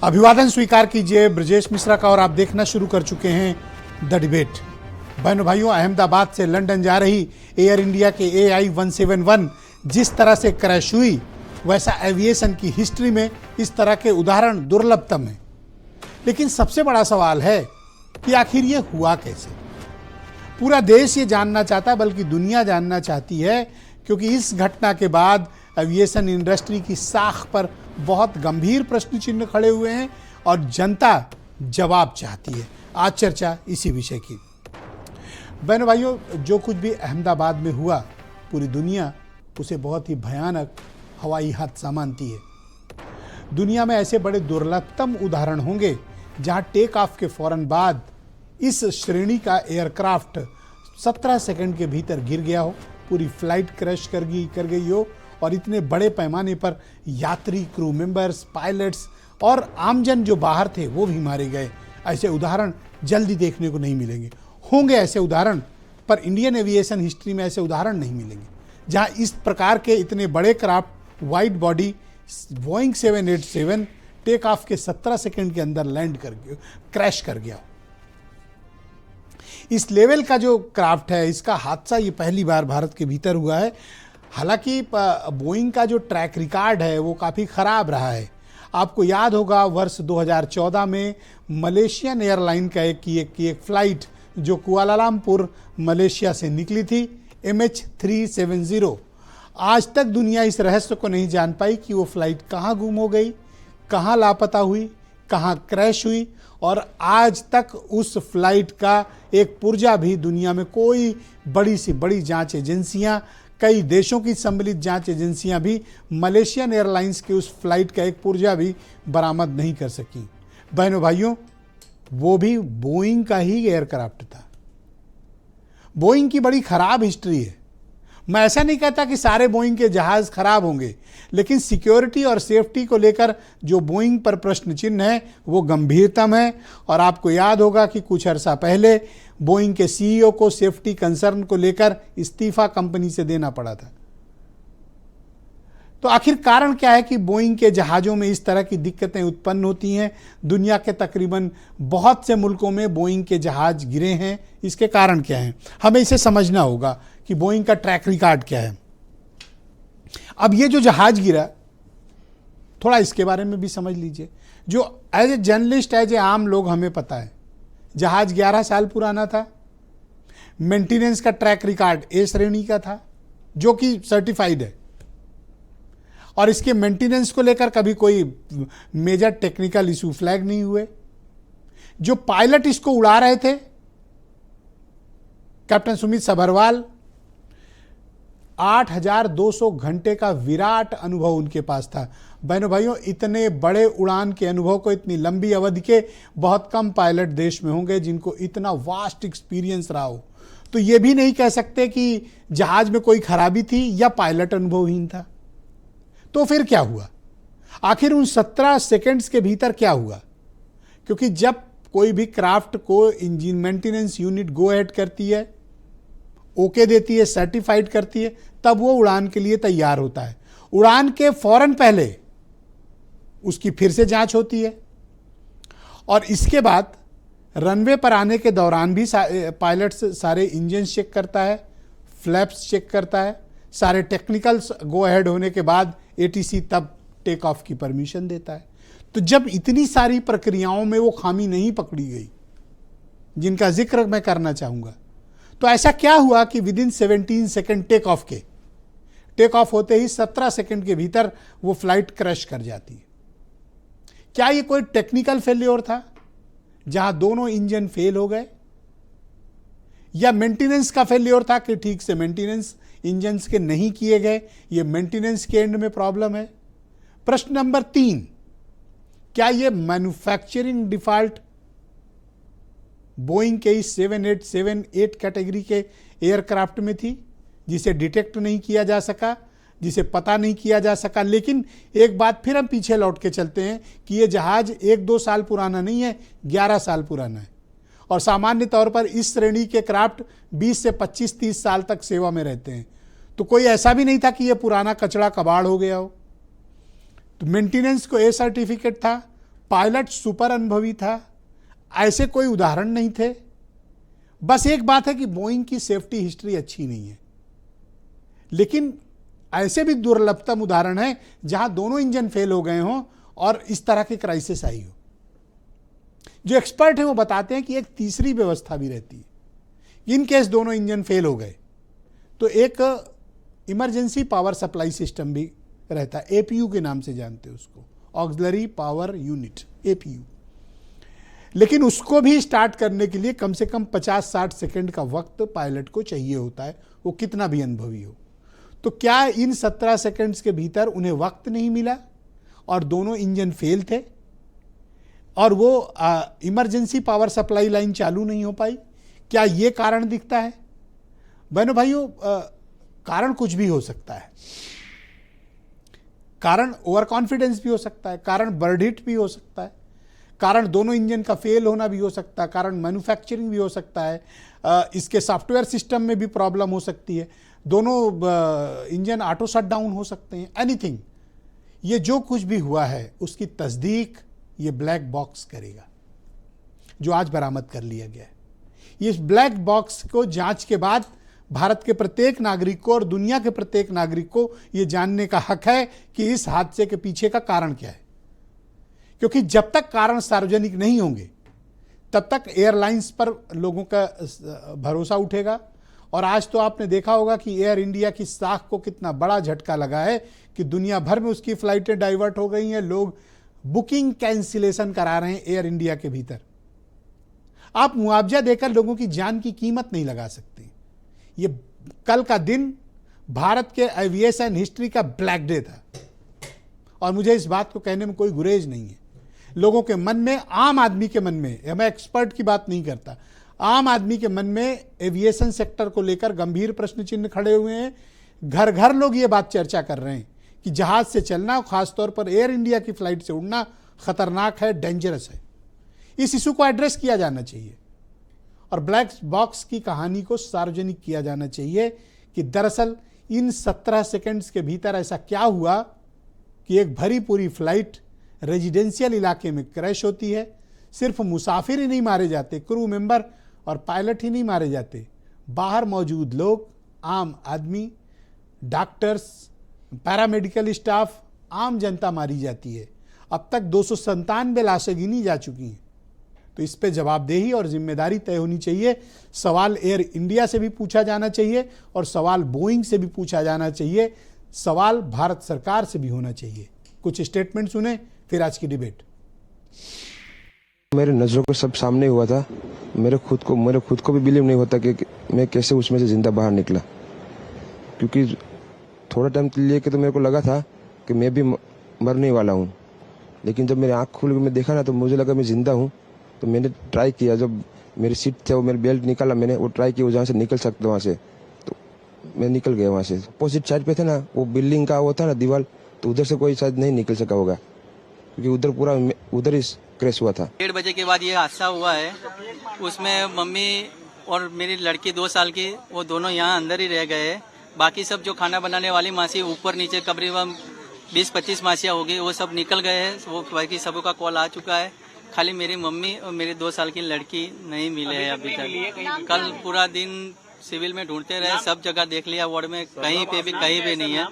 अभिवादन स्वीकार कीजिए ब्रजेश मिश्रा का और आप देखना शुरू कर चुके हैं द डिबेट। बहनों भाइयों, अहमदाबाद से लंदन जा रही एयर इंडिया के AI-171 जिस तरह से क्रैश हुई, वैसा एविएशन की हिस्ट्री में इस तरह के उदाहरण दुर्लभतम है। लेकिन सबसे बड़ा सवाल है कि आखिर ये हुआ कैसे। पूरा देश ये जानना चाहता, बल्कि दुनिया जानना चाहती है, क्योंकि इस घटना के बाद एविएशन इंडस्ट्री की साख पर बहुत गंभीर प्रश्न चिन्ह खड़े हुए हैं और जनता जवाब चाहती है। आज चर्चा इसी विषय की। बहनों भाइयों, जो कुछ भी अहमदाबाद में हुआ, पूरी दुनिया उसे बहुत ही भयानक हवाई हादसा मानती है। दुनिया में ऐसे बड़े दुर्लभतम उदाहरण होंगे जहां टेक ऑफ के फौरन बाद इस श्रेणी का एयरक्राफ्ट 17 सेकंड के भीतर गिर गया हो, पूरी फ्लाइट क्रैश कर गई हो और इतने बड़े पैमाने पर यात्री, क्रू मेंबर्स, पायलट्स और आमजन जो बाहर थे वो भी मारे गए। ऐसे उदाहरण जल्दी देखने को नहीं मिलेंगे। होंगे ऐसे उदाहरण, पर इंडियन एविएशन हिस्ट्री में ऐसे उदाहरण नहीं मिलेंगे जहां इस प्रकार के इतने बड़े craft wide body Boeing 787 take off के 17 सेकंड के अंदर लैंड कर गया, क्रैश कर गया। इस लेवल का जो क्राफ्ट है, इसका हादसा ये पहली बार भारत के भीतर हुआ है। हालांकि बोइंग का जो ट्रैक रिकॉर्ड है वो काफ़ी ख़राब रहा है। आपको याद होगा वर्ष 2014 में मलेशियन एयरलाइन का एक फ़्लाइट जो कुआलालंपुर मलेशिया से निकली थी, MH370। आज तक दुनिया इस रहस्य को नहीं जान पाई कि वो फ़्लाइट कहाँ गुम हो गई, कहाँ लापता हुई, कहाँ क्रैश हुई, और आज तक उस फ्लाइट का एक पुर्जा भी दुनिया में कोई बड़ी से बड़ी जांच एजेंसियां, कई देशों की सम्मिलित जांच एजेंसियां भी मलेशियन एयरलाइंस के उस फ्लाइट का एक पुर्जा भी बरामद नहीं कर सकी। बहनों भाइयों, वो भी बोइंग का ही एयरक्राफ्ट था। बोइंग की बड़ी खराब हिस्ट्री है। मैं ऐसा नहीं कहता कि सारे बोइंग के जहाज़ खराब होंगे, लेकिन सिक्योरिटी और सेफ्टी को लेकर जो बोइंग पर प्रश्न चिन्ह है वो गंभीरतम है। और आपको याद होगा कि कुछ अर्सा पहले बोइंग के CEO को सेफ्टी कंसर्न को लेकर इस्तीफा कंपनी से देना पड़ा था। तो आखिर कारण क्या है कि बोइंग के जहाज़ों में इस तरह की दिक्कतें उत्पन्न होती हैं? दुनिया के तकरीबन बहुत से मुल्कों में बोइंग के जहाज़ गिरे हैं। इसके कारण क्या हैं, हमें इसे समझना होगा कि बोइंग का ट्रैक रिकॉर्ड क्या है। अब ये जो जहाज गिरा, थोड़ा इसके बारे में भी समझ लीजिए। जो as a journalist, as a आम लोग, हमें पता है जहाज 11 साल पुराना था। मेंटेनेंस का ट्रैक रिकॉर्ड A श्रेणी का था, जो कि सर्टिफाइड है, और इसके मेंटेनेंस को लेकर कभी कोई मेजर टेक्निकल इशू फ्लैग नहीं हुए। जो पायलट इसको उड़ा रहे थे, कैप्टन सुमित सभरवाल, 8,200 घंटे का विराट अनुभव उनके पास था। बहनों भाइयों, इतने बड़े उड़ान के अनुभव को इतनी लंबी अवधि के बहुत कम पायलट देश में होंगे जिनको इतना वास्ट एक्सपीरियंस रहा हो। तो ये भी नहीं कह सकते कि जहाज में कोई खराबी थी या पायलट अनुभवहीन था। तो फिर क्या हुआ? आखिर उन 17 सेकंड्स के भीतर क्या हुआ? क्योंकि जब कोई भी क्राफ्ट को engine maintenance unit go ahead करती है, ओके देती है, सर्टिफाइड करती है, तब वो उड़ान के लिए तैयार होता है। उड़ान के फौरन पहले उसकी फिर से जांच होती है, और इसके बाद रनवे पर आने के दौरान भी पायलट सारे इंजन चेक करता है, फ्लैप्स चेक करता है। सारे टेक्निकल्स गो अहेड होने के बाद ATC तब टेक ऑफ की परमिशन देता है। तो जब इतनी सारी प्रक्रियाओं में वो खामी नहीं पकड़ी गई जिनका जिक्र मैं करना चाहूँगा, तो ऐसा क्या हुआ कि विदिन 17 सेकंड टेक ऑफ होते ही 17 सेकंड के भीतर वो फ्लाइट क्रैश कर जाती है? क्या ये कोई टेक्निकल फेल्योर था जहां दोनों इंजन फेल हो गए, या मेंटेनेंस का फेल्योर था कि ठीक से मेंटेनेंस इंजन्स के नहीं किए गए, ये मेंटेनेंस के एंड में प्रॉब्लम है? प्रश्न नंबर 3, क्या ये मैन्युफैक्चरिंग डिफॉल्ट बोइंग के इस 7878 कैटेगरी के एयरक्राफ्ट में थी, जिसे डिटेक्ट नहीं किया जा सका, जिसे पता नहीं किया जा सका? लेकिन एक बात फिर हम पीछे लौट के चलते हैं कि ये जहाज 1-2 साल पुराना नहीं है, 11 साल पुराना है। और सामान्य तौर पर इस श्रेणी के क्राफ्ट 20 से 25-30 साल तक सेवा में रहते हैं। तो कोई ऐसा भी नहीं था कि यह पुराना कचड़ा कबाड़ हो गया हो। तो मेंटेनेंस को A सर्टिफिकेट था, पायलट सुपर अनुभवी था, ऐसे कोई उदाहरण नहीं थे। बस एक बात है कि बोइंग की सेफ्टी हिस्ट्री अच्छी नहीं है, लेकिन ऐसे भी दुर्लभतम उदाहरण है जहां दोनों इंजन फेल हो गए हों और इस तरह की क्राइसिस आई हो। जो एक्सपर्ट हैं वो बताते हैं कि एक तीसरी व्यवस्था भी रहती है। इन केस दोनों इंजन फेल हो गए तो एक इमरजेंसी पावर सप्लाई सिस्टम भी रहता है, एपीयू के नाम से जानते हैं उसको, ऑक्सिलरी पावर यूनिट, एपीयू। लेकिन उसको भी स्टार्ट करने के लिए कम से कम 50-60 सेकंड का वक्त पायलट को चाहिए होता है, वो कितना भी अनुभवी हो। तो क्या इन 17 सेकंड्स के भीतर उन्हें वक्त नहीं मिला और दोनों इंजन फेल थे और वो इमरजेंसी पावर सप्लाई लाइन चालू नहीं हो पाई? क्या ये कारण दिखता है? बहनों भाइयों, कारण कुछ भी हो सकता है। कारण ओवर कॉन्फिडेंस भी हो सकता है, कारण बर्ड हिट भी हो सकता है, कारण दोनों इंजन का फेल होना भी हो सकता है, कारण मैन्युफैक्चरिंग भी हो सकता है, इसके सॉफ्टवेयर सिस्टम में भी प्रॉब्लम हो सकती है, दोनों इंजन ऑटो शट डाउन हो सकते हैं, एनीथिंग। ये जो कुछ भी हुआ है उसकी तस्दीक ये ब्लैक बॉक्स करेगा जो आज बरामद कर लिया गया है। इस ब्लैक बॉक्स को जांच के बाद भारत के प्रत्येक नागरिक को और दुनिया के प्रत्येक नागरिक को यह जानने का हक है कि इस हादसे के पीछे का कारण क्या है, क्योंकि जब तक कारण सार्वजनिक नहीं होंगे तब तक एयरलाइंस पर लोगों का भरोसा उठेगा। और आज तो आपने देखा होगा कि एयर इंडिया की साख को कितना बड़ा झटका लगा है कि दुनिया भर में उसकी फ्लाइटें डाइवर्ट हो गई हैं, लोग बुकिंग कैंसिलेशन करा रहे हैं एयर इंडिया के भीतर। आप मुआवजा देकर लोगों की जान की कीमत नहीं लगा सकते। ये कल का दिन भारत के एविएशन हिस्ट्री का ब्लैक डे था और मुझे इस बात को कहने में कोई गुरेज नहीं है। लोगों के मन में, आम आदमी के मन में, मैं एक्सपर्ट की बात नहीं करता, आम आदमी के मन में एविएशन सेक्टर को लेकर गंभीर प्रश्न चिन्ह खड़े हुए हैं। घर घर लोग ये बात चर्चा कर रहे हैं कि जहाज से चलना, खासतौर पर एयर इंडिया की फ्लाइट से उड़ना खतरनाक है, डेंजरस है। इस इशू को एड्रेस किया जाना चाहिए और ब्लैक बॉक्स की कहानी को सार्वजनिक किया जाना चाहिए कि दरअसल इन 17 सेकंड्स के भीतर ऐसा क्या हुआ कि एक भरी पूरी फ्लाइट रेजिडेंशियल इलाके में क्रैश होती है। सिर्फ मुसाफिर ही नहीं मारे जाते, क्रू मेंबर और पायलट ही नहीं मारे जाते, बाहर मौजूद लोग, आम आदमी, डॉक्टर्स, पैरामेडिकल स्टाफ, आम जनता मारी जाती है। अब तक 297 लाशें गिनी जा चुकी हैं। तो इस पे जवाबदेही और जिम्मेदारी तय होनी चाहिए। सवाल एयर इंडिया से भी पूछा जाना चाहिए और सवाल बोइंग से भी पूछा जाना चाहिए, सवाल भारत सरकार से भी होना चाहिए। कुछ स्टेटमेंट सुने, फिर आज की डिबेट। मेरे नज़रों के सब सामने हुआ था। मेरे खुद को भी बिलीव नहीं होता कि मैं कैसे उसमें से जिंदा बाहर निकला, क्योंकि थोड़ा टाइम लिए कि तो मेरे को लगा था कि मैं भी मरने वाला हूँ, लेकिन जब मेरी आँख खुल के मैं देखा ना तो मुझे लगा मैं जिंदा हूँ। तो मैंने ट्राई किया, जब मेरी सीट थे वो मेरी बेल्ट निकाला, मैंने वो ट्राई किया जहाँ से निकल सकता वहाँ से, तो मैं निकल गया वहाँ से। अपोजिट साइड पे थे ना वो बिल्डिंग का वो था ना दीवार, तो उधर से कोई शायद नहीं निकल सका होगा क्योंकि उधर पूरा उधर ही क्रैश हुआ था। 1:30 बजे के बाद ये हादसा हुआ है। उसमें मम्मी और मेरी लड़की 2 साल की, वो दोनों यहाँ अंदर ही रह गए। बाकी सब जो खाना बनाने वाली मासी ऊपर नीचे करीबन 20-25 मासियाँ होगी, वो सब निकल गए हैं। वो बाकी सबों का कॉल आ चुका है। खाली मेरी मम्मी और मेरी 2 साल की लड़की नहीं मिले हैं अभी तक। कल पूरा दिन सिविल में ढूंढते रहे, सब जगह देख लिया, वार्ड में कहीं भी नहीं है।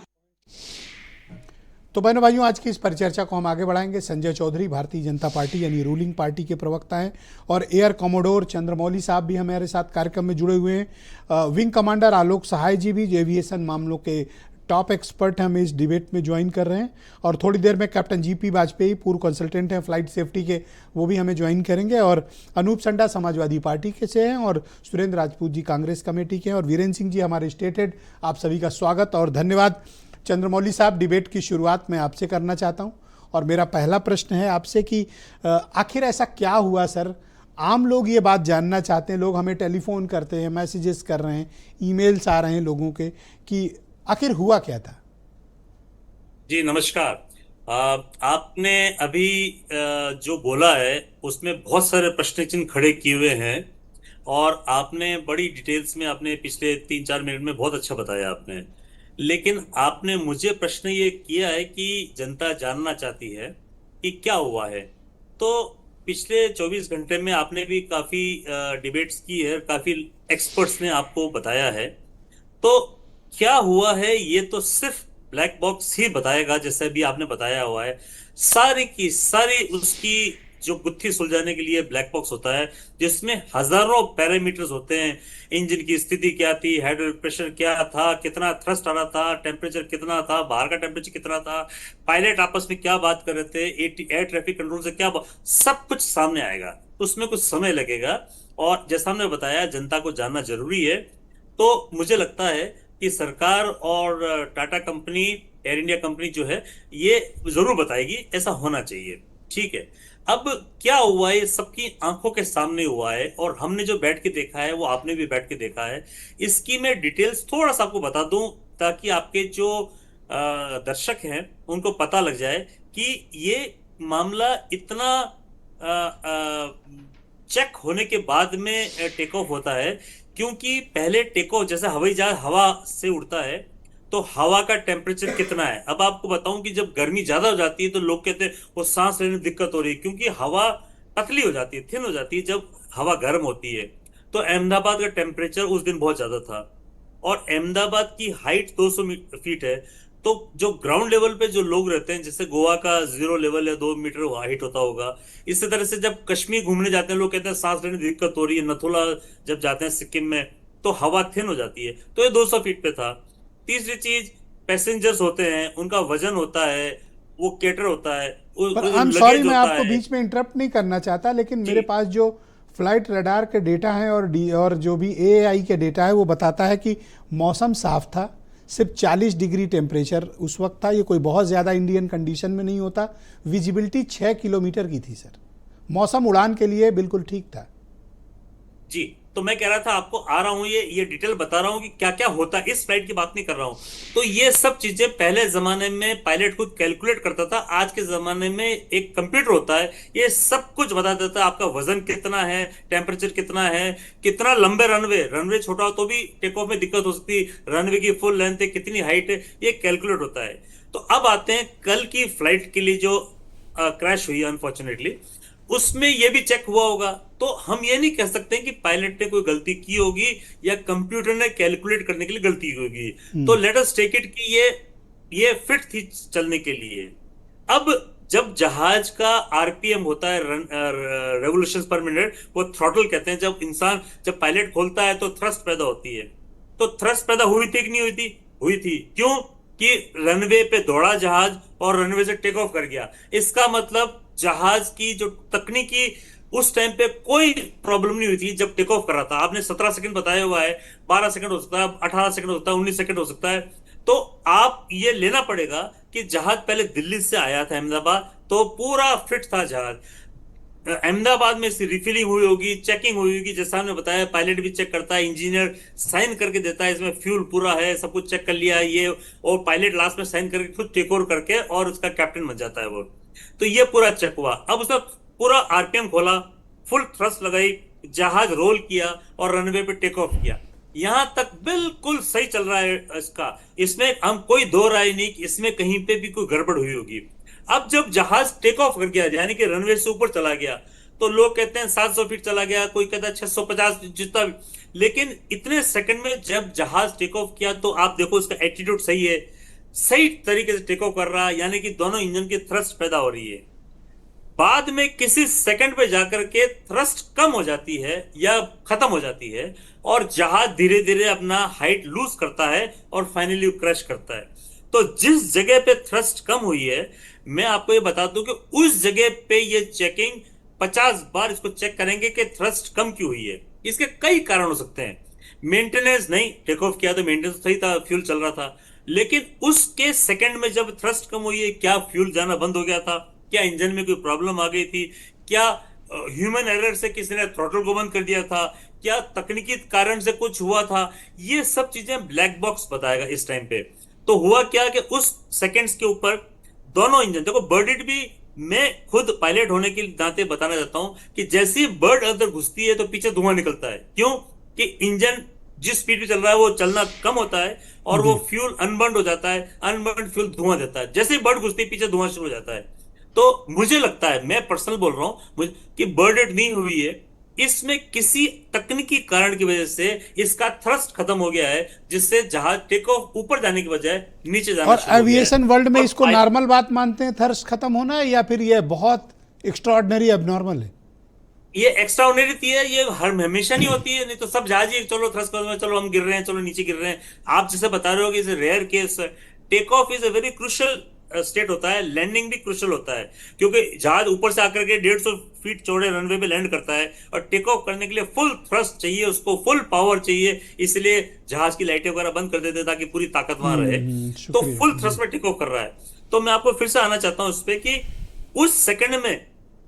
तो बहनों भाइयों, आज की इस परिचर्चा को हम आगे बढ़ाएंगे। संजय चौधरी भारतीय जनता पार्टी यानी रूलिंग पार्टी के प्रवक्ता हैं और एयर कमोडोर चंद्रमौली साहब भी हमारे साथ कार्यक्रम में जुड़े हुए हैं। विंग कमांडर आलोक सहाय जी भी, जो एविएशन मामलों के टॉप एक्सपर्ट हमें इस डिबेट में ज्वाइन कर रहे हैं। और थोड़ी देर में कैप्टन जीपी वाजपेयी, पूर्व कंसल्टेंट हैं फ्लाइट सेफ्टी के, वो भी हमें ज्वाइन करेंगे। और अनूप संडा समाजवादी पार्टी के से हैं और सुरेंद्र राजपूत जी कांग्रेस कमेटी के हैं और वीरेंद्र सिंह जी हमारे स्टेट हेड। आप सभी का स्वागत और धन्यवाद। चंद्रमौली साहब, डिबेट की शुरुआत मैं आपसे करना चाहता हूं और मेरा पहला प्रश्न है आपसे कि आखिर ऐसा क्या हुआ सर? आम लोग ये बात जानना चाहते हैं, लोग हमें टेलीफोन करते हैं, मैसेजेस कर रहे हैं, ईमेल्स आ रहे हैं लोगों के कि आखिर हुआ क्या था? जी नमस्कार। आपने अभी जो बोला है उसमें बहुत सारे प्रश्न चिन्ह खड़े किए हुए हैं और आपने बड़ी डिटेल्स में आपने पिछले 3-4 मिनट में बहुत अच्छा बताया आपने। लेकिन आपने मुझे प्रश्न ये किया है कि जनता जानना चाहती है कि क्या हुआ है। तो पिछले 24 घंटे में आपने भी काफी डिबेट्स की है, काफी एक्सपर्ट्स ने आपको बताया है। तो क्या हुआ है ये तो सिर्फ ब्लैक बॉक्स ही बताएगा, जैसे भी आपने बताया हुआ है। सारी की सारी उसकी जो गुत्थी सुलझाने के लिए ब्लैक बॉक्स होता है, जिसमें हजारों पैरामीटर्स होते हैं। इंजन की स्थिति क्या थी, हाइड्रोलिक प्रेशर क्या था, कितना थ्रस्ट आ रहा था, टेम्परेचर कितना था, बाहर का टेम्परेचर कितना था, पायलट आपस में क्या बात कर रहे थे, एयर ट्रैफिक कंट्रोल से क्या सब कुछ सामने आएगा। उसमें कुछ समय लगेगा, और जैसा हमने बताया जनता को जानना जरूरी है। तो मुझे लगता है कि सरकार और Tata company, air India company जो है, ये जरूर बताएगी, ऐसा होना चाहिए। ठीक है, अब क्या हुआ है, सबकी आंखों के सामने हुआ है, और हमने जो बैठ के देखा है वो आपने भी बैठ के देखा है। इसकी मैं डिटेल्स थोड़ा सा आपको बता दूं, ताकि आपके जो दर्शक हैं उनको पता लग जाए कि ये मामला इतना चेक होने के बाद में टेक ऑफ होता है। क्योंकि पहले टेक ऑफ, जैसे हवाई जहाज हवा से उड़ता है, तो हवा का टेम्परेचर कितना है। अब आपको बताऊं कि जब गर्मी ज्यादा हो जाती है तो लोग कहते हैं वो सांस लेने में दिक्कत हो रही है, क्योंकि हवा पतली हो जाती है, थिन हो जाती है जब हवा गर्म होती है। तो अहमदाबाद का टेम्परेचर उस दिन बहुत ज्यादा था, और अहमदाबाद की हाइट 200 फीट है। तो जो ग्राउंड लेवल पे जो लोग रहते हैं, जैसे गोवा का 0 लेवल या 2 मीटर हाइट होता होगा, इसी तरह से जब कश्मीर घूमने जाते हैं लोग कहते हैं सांस लेने में दिक्कत हो रही है। नथुला जब जाते हैं सिक्किम में, तो हवा थिन हो जाती है। तो ये 200 फीट पे था। तीसरी चीज, पैसेंजर्स होते हैं, उनका वजन होता है, वो केटर होता है, पर आई एम सॉरी, लगेज मैं होता आपको है। बीच में इंटरप्ट नहीं करना चाहता, लेकिन जी मेरे पास जो फ्लाइट रडार के डेटा हैं और जो भी एएआई के डेटा है, वो बताता है कि मौसम साफ था। सिर्फ 40 डिग्री टेम्परेचर उस वक्त था। ये कोई बहुत ज़्यादा इंडियन कंडीशन में नहीं होता। विजिबिलिटी 6 किलोमीटर की थी सर। मौसम उड़ान के लिए बिल्कुल ठीक था। जी, तो मैं कह रहा था आपको, आ रहा हूं ये डिटेल बता रहा हूं कि क्या क्या होता है। इस फ्लाइट की बात नहीं कर रहा हूं। तो ये सब चीजें पहले जमाने में पायलट खुद कैलकुलेट करता था। आज के जमाने में एक कंप्यूटर होता है, ये सब कुछ बता देता है। आपका वजन कितना है, टेम्परेचर कितना है, कितना लंबे रनवे छोटा हो तो भी टेक ऑफ में दिक्कत हो सकती है, रनवे की फुल लेंथ है, कितनी हाइट है, ये कैलकुलेट होता है। तो अब आते हैं कल की फ्लाइट के लिए जो क्रैश हुई अनफॉर्चुनेटली, उसमें यह भी चेक हुआ होगा। तो हम ये नहीं कह सकते कि पायलट ने कोई गलती की होगी या कंप्यूटर ने कैलकुलेट करने के लिए गलती की होगी। तो लेट अस टेक इट कि ये फिट थी चलने के लिए। अब जब जहाज का आरपीएम होता है, रेवोल्यूशंस पर मिनट, वो थ्रॉटल कहते हैं। जब पायलट खोलता है तो थ्रस्ट पैदा होती है। तो थ्रस्ट पैदा हुई थी कि नहीं हुई थी? हुई थी। क्यों? कि रनवे पे दौड़ा जहाज और रनवे से टेक ऑफ कर गया। इसका मतलब जहाज की जो तकनीकी, उस टाइम पे कोई प्रॉब्लम नहीं हुई थी जब टेक ऑफ कर रहा था। आपने 17 सेकंड बताया हुआ है, 12 सेकंड हो सकता है, 18 सेकंड हो सकता है, 19 सेकंड हो सकता है। तो आप ये लेना पड़ेगा कि जहाज पहले दिल्ली से आया था अहमदाबाद, तो पूरा फिट था जहाज। अहमदाबाद में इसकी रिफिलिंग हुई होगी, चेकिंग हुई होगी, जैसा हमने बताया। पायलट भी चेक करता है, इंजीनियर साइन करके देता है, इसमें फ्यूल पूरा है, सब कुछ चेक कर लिया है ये, और पायलट लास्ट में साइन करके खुद टेक ओवर करके और उसका कैप्टन बन जाता है वो। तो ये पूरा चेक हुआ। अब उसने पूरा आरपीएम खोला, फुल थ्रस्ट लगाई, जहाज रोल किया और रनवे पे टेक ऑफ किया। यहां तक बिल्कुल सही चल रहा है इसका। इसमें हम कोई दो राय नहीं कि इसमें कहीं पे भी कोई गड़बड़ हुई होगी। अब जब जहाज टेक ऑफ कर गया, यानी कि रनवे से ऊपर चला गया, तो लोग कहते हैं 700 फीट चला गया, कोई कहता है 650, जितना भी। लेकिन इतने सेकंड में जब जहाज टेक ऑफ किया, तो आप देखो इसका एटीट्यूड सही है, सही तरीके से टेक ऑफ कर रहा है, यानी कि दोनों इंजन की थ्रस्ट पैदा हो रही है। बाद में किसी सेकंड पे जाकर के थ्रस्ट कम हो जाती है या खत्म हो जाती है, और जहाज धीरे धीरे अपना हाइट लूज करता है और फाइनली क्रैश करता है। तो जिस जगह पे थ्रस्ट कम हुई है, मैं आपको ये बता दूं कि उस जगह पे ये चेकिंग 50 बार इसको चेक करेंगे कि थ्रस्ट कम क्यों हुई है। इसके कई कारण हो सकते हैं। मेंटेनेंस नहीं, टेक ऑफ किया तो मेंटेनेंस सही था, फ्यूल चल रहा था, लेकिन उसके सेकंड में जब थ्रस्ट कम हुई है, क्या फ्यूल जाना बंद हो गया था, क्या इंजन में कोई प्रॉब्लम आ गई थी, क्या ह्यूमन एरर से किसी ने थ्रॉटल को बंद कर दिया था, क्या तकनीकी कारण से कुछ हुआ था, ये सब चीजें ब्लैक बॉक्स बताएगा इस टाइम पे। तो हुआ क्या कि उस सेकंड्स के ऊपर दोनों इंजन, देखो बर्ड भी, मैं खुद पायलट होने के नाते बताना चाहता हूं कि जैसे ही बर्ड अंदर घुसती है तो पीछे धुआं निकलता है। क्यों? कि इंजन जिस स्पीड पे चल रहा है वो चलना कम होता है और वो फ्यूल अनबर्न हो जाता है, अनबर्न फ्यूल धुआं देता है। जैसे ही बर्ड घुसती है पीछे धुआं शुरू हो जाता है। तो मुझे लगता है, मैं पर्सनल बोल रहा हूं कि बर्डेड नहीं हुई है, इसमें किसी तकनीकी कारण की वजह से इसका थ्रस्ट खत्म हो गया है, जिससे जहाज टेक ऑफ ऊपर जाने की बजाय नीचे जाना और शुरू हो गया है। एविएशन वर्ल्ड में और इसको नॉर्मल बात मानते हैं थर्स्ट खत्म होना है, या फिर ये बहुत एक्स्ट्राऑर्डिनरी एबनॉर्मल है? ये एक्स्ट्रा ऑर्डिनरी थी है, ये हमेशा नहीं होती है। नहीं तो सब जहाज ही चलो थ्रस्ट कर, चलो हम गिर रहे हैं, चलो नीचे गिर रहे हैं। आप जैसे बता रहे हो कि इस rare case, take off is a very crucial state होता है, लैंडिंग भी क्रूशियल होता है, क्योंकि जहाज ऊपर से आकर के 150 फीट चौड़े रनवे पे लैंड करता है, और टेक ऑफ करने के लिए फुल थ्रस्ट चाहिए, उसको फुल पावर चाहिए, इसलिए जहाज की लाइटें वगैरह बंद कर देते हैं ताकि पूरी ताकत वहां रहे। तो शुक्रिया। फुल थ्रस्ट में टेक ऑफ कर रहा है। तो मैं आपको फिर से आना चाहता हूं उस पर कि उस सेकंड में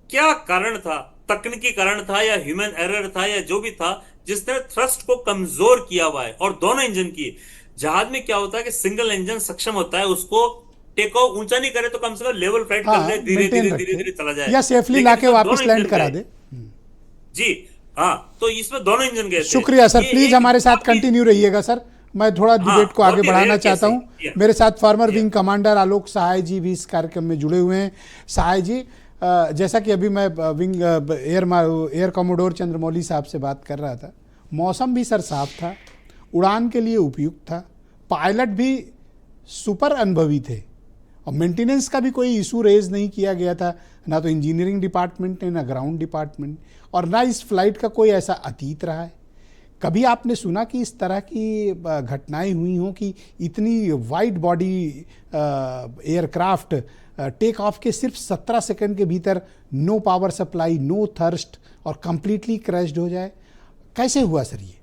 क्या कारण था, तकनीकी कारण था या ह्यूमन एरर था या जो भी था, जिसने थ्रस्ट को कमजोर किया हुआ है। और दोनों इंजन की, जहाज में क्या होता है कि सिंगल इंजन सक्षम होता है उसको टेक ऑफ ऊंचा नहीं करे तो कम से कम लेवल फ्लाइट कर दे, धीरे धीरे धीरे धीरे चला जाए, या सेफली लाके वापस लैंड करा दे। जी हाँ, तो इसमें दोनों इंजन गए थे। शुक्रिया सर, प्लीज हमारे साथ कंटिन्यू रहिएगा सर, मैं थोड़ा डिबेट को आगे बढ़ाना चाहता हूं। मेरे साथ फॉर्मर विंग कमांडर आलोक सहाय जी भी इस कार्यक्रम में जुड़े हुए हैं। सहाय जी, जैसा कि अभी मैं विंग एयर कमोडोर चंद्रमौली साहब से बात कर रहा था, मौसम भी सर साफ था, उड़ान के लिए उपयुक्त था, पायलट भी सुपर अनुभवी थे, और मेंटेनेंस का भी कोई इशू रेज नहीं किया गया था, ना तो इंजीनियरिंग डिपार्टमेंट ने, ना ग्राउंड डिपार्टमेंट, और ना इस फ्लाइट का कोई ऐसा अतीत रहा है। कभी आपने सुना कि इस तरह की घटनाएं हुई हों कि इतनी wide body aircraft take off के सिर्फ 17 सेकंड के भीतर no power supply, no thrust और कंप्लीटली क्रैश्ड हो जाए? कैसे हुआ सर ये?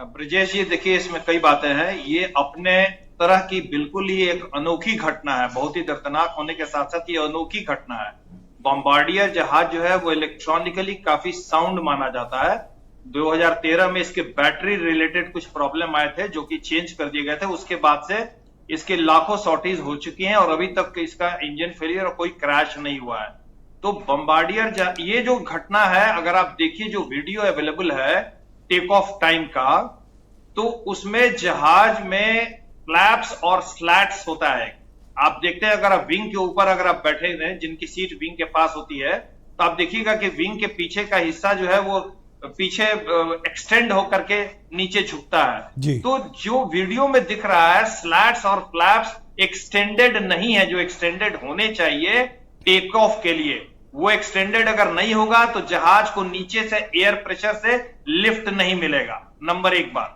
ब्रिजेश जी, देखिए इसमें कई बातें हैं। ये अपने तरह की बिल्कुल ही एक अनोखी घटना है, बहुत ही दर्दनाक होने के साथ साथ ये अनोखी घटना है। बॉम्बार्डियर जहाज जो है वो इलेक्ट्रॉनिकली काफी साउंड माना जाता है। 2013 में इसके बैटरी रिलेटेड कुछ प्रॉब्लम आए थे जो कि चेंज कर दिए गए थे। उसके बाद से इसके लाखों सॉर्टीज हो चुकी हैं और अभी तक इसका इंजन फेलियर और कोई क्रैश नहीं हुआ है। तो बॉम्बार्डियर, ये जो घटना है, अगर आप देखिए जो वीडियो अवेलेबल है टेक ऑफ टाइम का, तो उसमें जहाज में फ्लैप्स और स्लैट्स होता है। आप देखते हैं, अगर आप विंग के ऊपर अगर आप बैठे हैं, जिनकी सीट विंग के पास होती है, तो आप देखिएगा कि विंग के पीछे का हिस्सा जो है वो पीछे एक्सटेंड होकर के नीचे झुकता है। तो जो वीडियो में दिख रहा है, स्लैट्स और फ्लैप्स एक्सटेंडेड नहीं है, जो एक्सटेंडेड होने चाहिए टेक ऑफ के लिए, वो एक्सटेंडेड अगर नहीं होगा तो जहाज को नीचे से एयर प्रेशर से लिफ्ट नहीं मिलेगा। नंबर एक बात।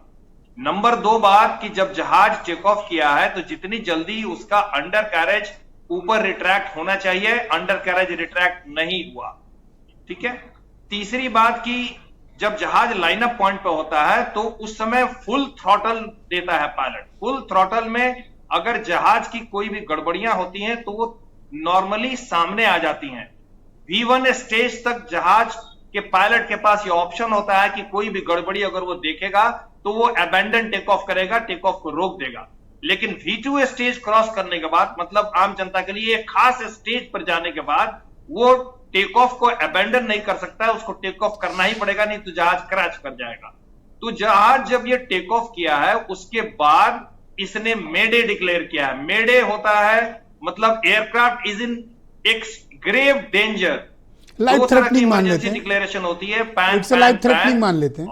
नंबर दो बात कि जब जहाज टेक ऑफ किया है तो जितनी जल्दी उसका अंडर कैरेज ऊपर रिट्रैक्ट होना चाहिए, अंडर कैरेज रिट्रैक्ट नहीं हुआ। ठीक है। तीसरी बात कि जब जहाज लाइन अप पॉइंट पे होता है तो उस समय फुल थ्रॉटल देता है पायलट। फुल थ्रॉटल में अगर जहाज की कोई भी गड़बड़ियां होती हैं तो वो नॉर्मली सामने आ जाती हैं। V1 स्टेज तक जहाज के पायलट के पास ये ऑप्शन होता है कि कोई भी गड़बड़ी अगर वो देखेगा तो वो अबैंडन टेक ऑफ करेगा, टेक ऑफ को रोक देगा। लेकिन V2 स्टेज क्रॉस करने के बाद, मतलब आम जनता के लिए एक खास स्टेज पर जाने के बाद, वो टेक ऑफ को अबैंडन नहीं कर सकता है, उसको टेक ऑफ करना ही पड़ेगा, नहीं तो जहाज क्रैश कर जाएगा। तो जहाज जब ये टेक ऑफ किया है उसके बाद इसने मेडे डिक्लेयर किया है। मेडे होता है मतलब aircraft is in grave danger, life threatening मान लेते हैं, डिक्लेरेशन होती है, लाइफ थ्रेटनिंग मान लेते हैं,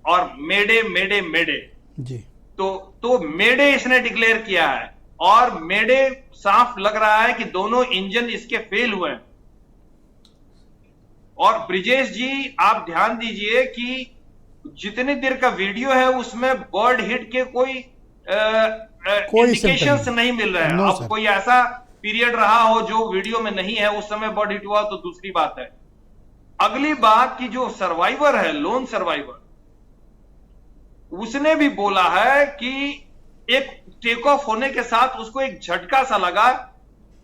और मेडे मेडे मेडे जी। तो मेडे इसने डिक्लेयर किया है और मेडे साफ लग रहा है कि दोनों इंजन इसके फेल हुए हैं। और ब्रिजेश जी आप ध्यान दीजिए कि जितनी देर का वीडियो है उसमें बर्ड हिट के कोई इंडिकेशंस नहीं मिल रहे हैं। अब कोई ऐसा पीरियड रहा हो जो वीडियो में नहीं है, उस समय बर्ड हिट हुआ तो दूसरी बात है। अगली बात कि जो सर्वाइवर है, लोन सर्वाइवर, उसने भी बोला है कि एक टेक ऑफ होने के साथ उसको एक झटका सा लगा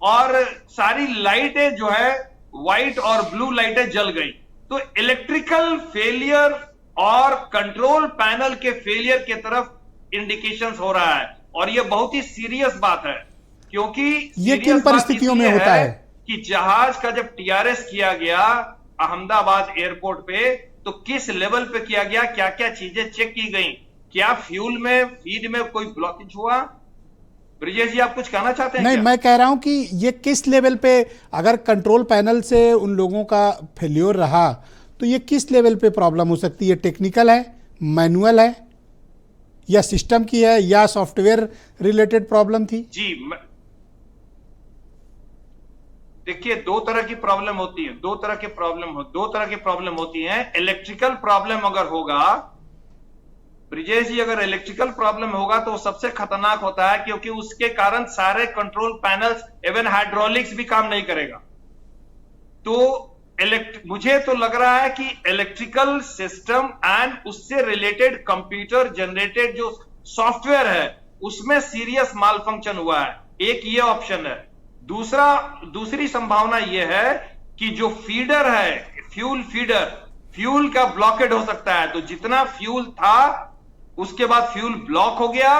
और सारी लाइटें जो है व्हाइट और ब्लू लाइटें जल गई। तो इलेक्ट्रिकल फेलियर और कंट्रोल पैनल के फेलियर की तरफ इंडिकेशंस हो रहा है और यह बहुत ही सीरियस बात है, क्योंकि ये किन परिस्थितियों में होता है कि जहाज का जब टीआरएस किया गया अहमदाबाद एयरपोर्ट पे, तो किस लेवल पे किया गया, क्या क्या चीजें चेक की गई, क्या फ्यूल में फीड में कोई ब्लॉकेज हुआ, ब्रिजेश जी, आप कुछ कहना चाहते हैं नहीं, क्या? मैं कह रहा हूं कि ये किस लेवल पे, अगर कंट्रोल पैनल से उन लोगों का फेल्योर रहा तो ये किस लेवल पे प्रॉब्लम हो सकती है? टेक्निकल है, मैनुअल है, या सिस्टम की है, या सॉफ्टवेयर रिलेटेड प्रॉब्लम थी? जी, देखिए, दो तरह की प्रॉब्लम होती है, दो तरह की प्रॉब्लम होती है। इलेक्ट्रिकल प्रॉब्लम अगर होगा ब्रिजेश जी, अगर इलेक्ट्रिकल प्रॉब्लम होगा तो वो सबसे खतरनाक होता है, क्योंकि उसके कारण सारे कंट्रोल पैनल्स, इवन हाइड्रोलिक्स भी काम नहीं करेगा। तो मुझे तो लग रहा है कि इलेक्ट्रिकल सिस्टम एंड उससे रिलेटेड कंप्यूटर जनरेटेड जो सॉफ्टवेयर है उसमें सीरियस माल फंक्शन हुआ है। एक ये ऑप्शन है। दूसरी संभावना यह है कि जो फीडर है, फ्यूल का ब्लॉकेड हो सकता है। तो जितना फ्यूल था उसके बाद फ्यूल ब्लॉक हो गया।